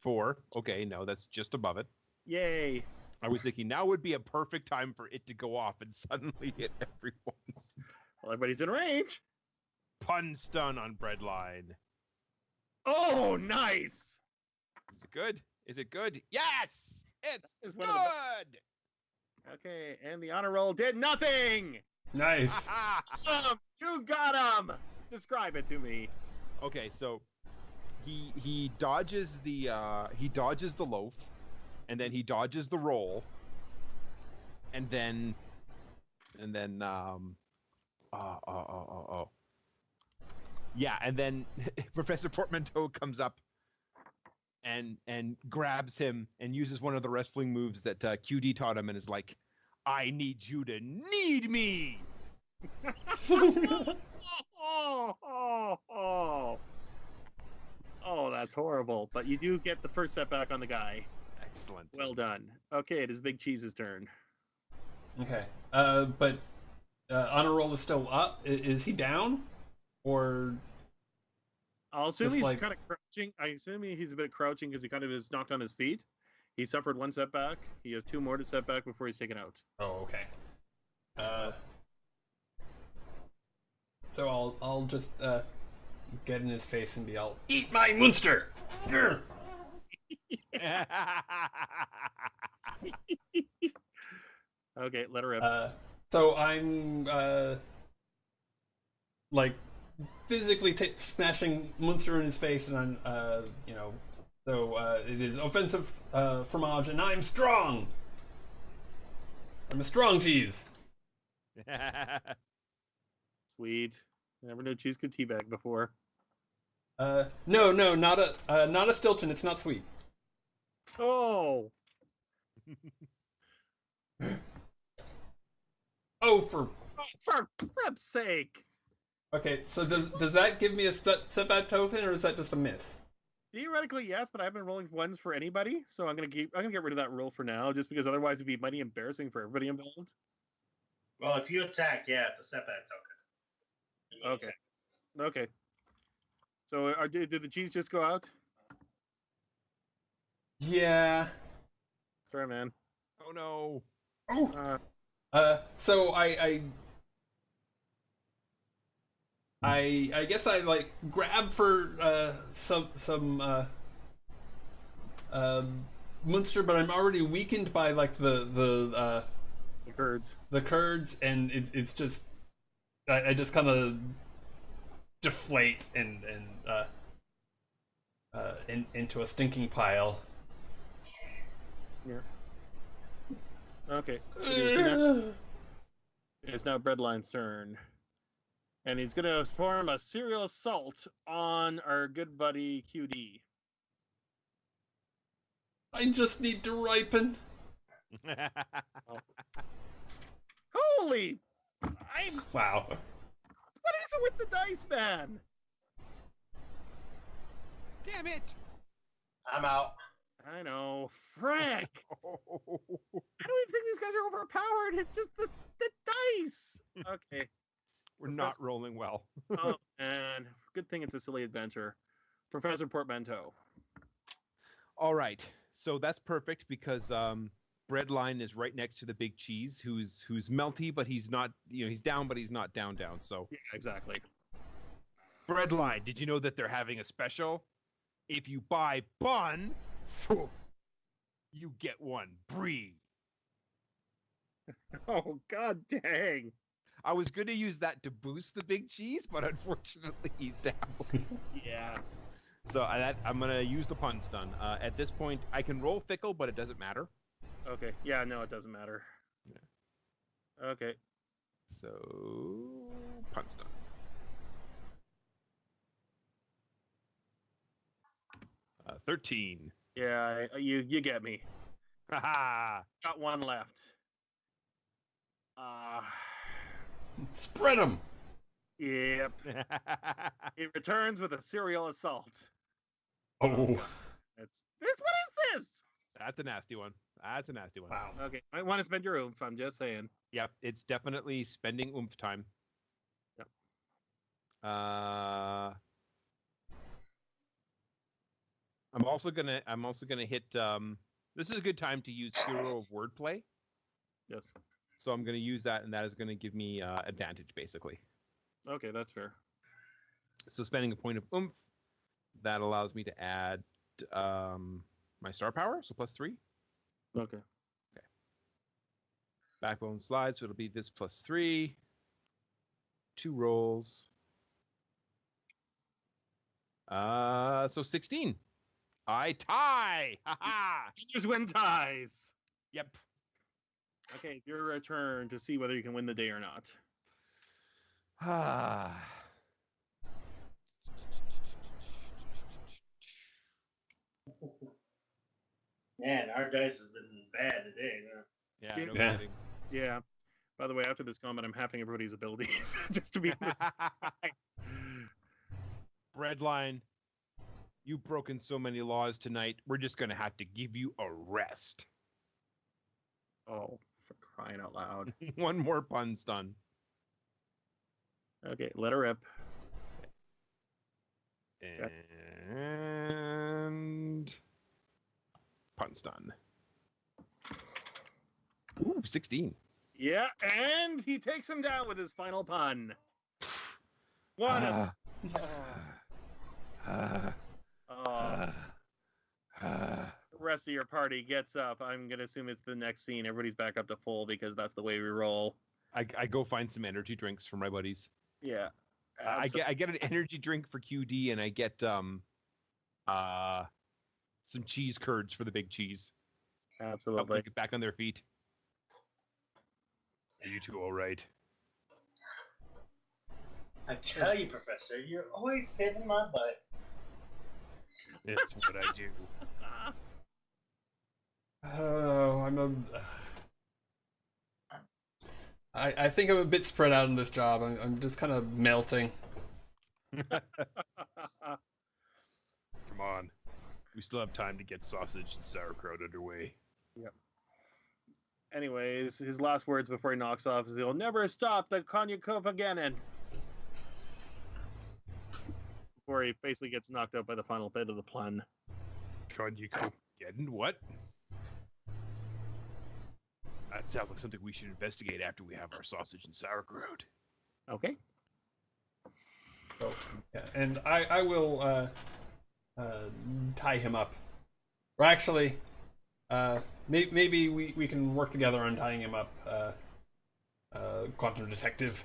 4. Okay, no, that's just above it. Yay. I was thinking now would be a perfect time for it to go off and suddenly hit everyone. Well, everybody's in range. Pun stun on Breadline. Oh, nice. Is it good? Is it good? Yes! It's That is good! one of Okay, and the honor roll did nothing. Nice. You got him. Describe it to me. Okay, so he dodges the loaf, and then he dodges the roll, and then yeah, and then Professor Portmanteau comes up and grabs him and uses one of the wrestling moves that QD taught him and is like, I need you to need me. Oh, that's horrible. But you do get the first setback on the guy. Excellent. Well done. Okay, it is Big Cheese's turn. Okay. But honor roll is still up. Is he down? Or I'll assume Just he's like- kind of crouching. I assume he's a bit crouching because he kind of is knocked on his feet. He suffered 1 setback. He has 2 more to setback before he's taken out. oh, okay. So I'll just get in his face and be all, eat my monster! Grr. Okay, let her rip. So I'm like physically smashing Munster in his face, and I'm so it is offensive fromage, and I'm strong. I'm a strong cheese. Sweet. Never knew cheese could teabag before. No, not a Stilton. It's not sweet. Oh, Oh, for crap's sake! okay. So does that give me a setback token, or is that just a miss? Theoretically, yes, but I've been rolling ones for anybody, so I'm gonna get rid of that rule for now, just because otherwise it'd be mighty embarrassing for everybody involved. Well, if you attack, yeah, it's a setback token. Okay. Okay. So, did the cheese just go out? Yeah. Sorry, man. Oh no. Oh. So I guess I like grab for some Munster, but I'm already weakened by like the curds. The curds, and it's just I just kind of deflate and into a stinking pile. Yeah. Okay. It's now Breadline's turn. And he's going to form a serial assault on our good buddy QD. I just need to ripen. Holy! Wow. What is it with the dice, man? Damn it! I'm out. I know. Frick! I don't even think these guys are overpowered. It's just the dice. Okay. We're not rolling well. Oh, man. Good thing it's a silly adventure. Professor Portmanteau. All right. So that's perfect because Breadline is right next to the big cheese, who's melty, but he's not, he's down, but he's not down. So yeah, exactly. Breadline, did you know that they're having a special? If you buy bun, you get one brie. Oh, god dang. I was going to use that to boost the big cheese, but unfortunately he's down. Yeah. So I'm going to use the pun stun. At this point, I can roll fickle, but it doesn't matter. Okay. Yeah, no, it doesn't matter. Yeah. Okay. So, pun stun. 13. Yeah, you get me. Haha. Got one left. Spread them. Yep. It returns with a serial assault. Oh. What is this? That's a nasty one. Wow. Okay, might want to spend your oomph. I'm just saying. Yep, it's definitely spending oomph time. Yep. I'm also gonna hit. This is a good time to use Hero of Wordplay. Yes. So I'm gonna use that, and that is gonna give me advantage, basically. Okay, that's fair. So spending a point of oomph, that allows me to add my star power, so +3. Okay. Backbone slides, so it'll be this +3. 2 rolls. So 16. I tie. Haha. Just win ties. Yep. Okay, your turn to see whether you can win the day or not. Man, our dice has been bad today. Huh? Yeah, no Yeah. kidding. Yeah. By the way, after this combat, I'm halving everybody's abilities just to be. Breadline, you've broken so many laws tonight. We're just gonna have to give you a rest. Oh, for crying out loud! One more pun stun. Okay, let her rip. And pun stun. Ooh, 16. Yeah, and he takes him down with his final pun. What? Ah, Oh, ah, ah. the rest of your party gets up. I'm gonna assume it's the next scene. Everybody's back up to full because that's the way we roll. I go find some energy drinks for my buddies. Yeah. I get an energy drink for QD, and I get some cheese curds for the big cheese. Help them Absolutely. get back on their feet. Are you two all right? I tell you, Professor, you're always saving my butt. It's what I do. Oh, I think I'm a bit spread out in this job. I'm just kind of melting. Come on. We still have time to get sausage and sauerkraut underway. Anyways, his last words before he knocks off is, "He'll never stop the Konyakovagenin." Before he basically gets knocked out by the final bit of the plan. Getting what? That sounds like something we should investigate after we have our sausage and sauerkraut. Okay. So, yeah, and I will tie him up. Or actually, maybe we can work together on tying him up, Quantum Detective.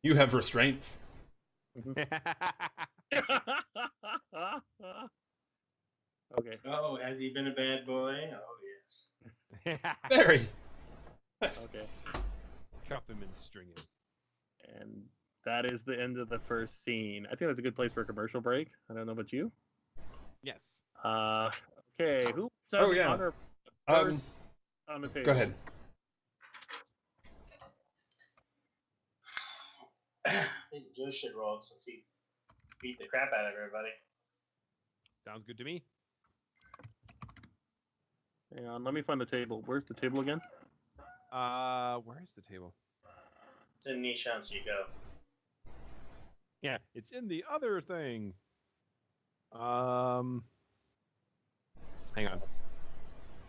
You have restraints. Okay. Oh, has he been a bad boy? Oh, yes. Very. Okay. Cuff him and string him. And that is the end of the first scene. I think that's a good place for a commercial break. I don't know about you. Yes. Okay. Who? Oh, yeah. Honor first on the table? Go ahead. I think Joe should roll since he beat the crap out of everybody. Sounds good to me. Hang on, let me find the table. Where's the table again? Where is the table? It's in Nishan, so you go. Yeah, it's in the other thing. Hang on.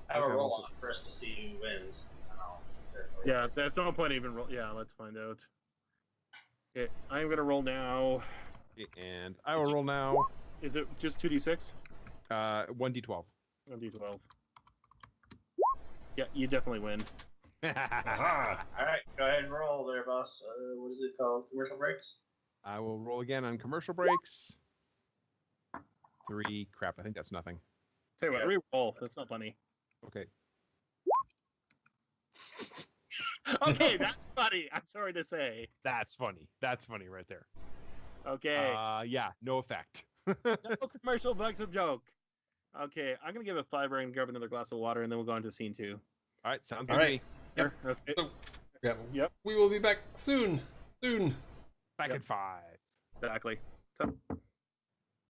I have a Okay, roll also- on first to see who wins. Yeah, that's no point even roll. Yeah, let's find out. Okay, I'm gonna roll now. And I will roll now. Is it just 2d6? 1d12. 1d12. Yeah, you definitely win. Aha! All right, go ahead and roll there, boss. What is it called? Commercial breaks? I will roll again on commercial breaks. 3. Crap, I think that's nothing. Tell you what, Yeah. re-roll. That's not funny. Okay. Okay, that's funny. I'm sorry to say. That's funny. That's funny right there. Okay. Yeah, no effect. No commercial bugs a joke. Okay, I'm gonna give it 5 and grab another glass of water, and then we'll go on to scene 2. All right, sounds good All to right. me. Sure. Okay. So, yeah, Yep. we will be back soon. Soon. Back Yep. in 5. Exactly. So,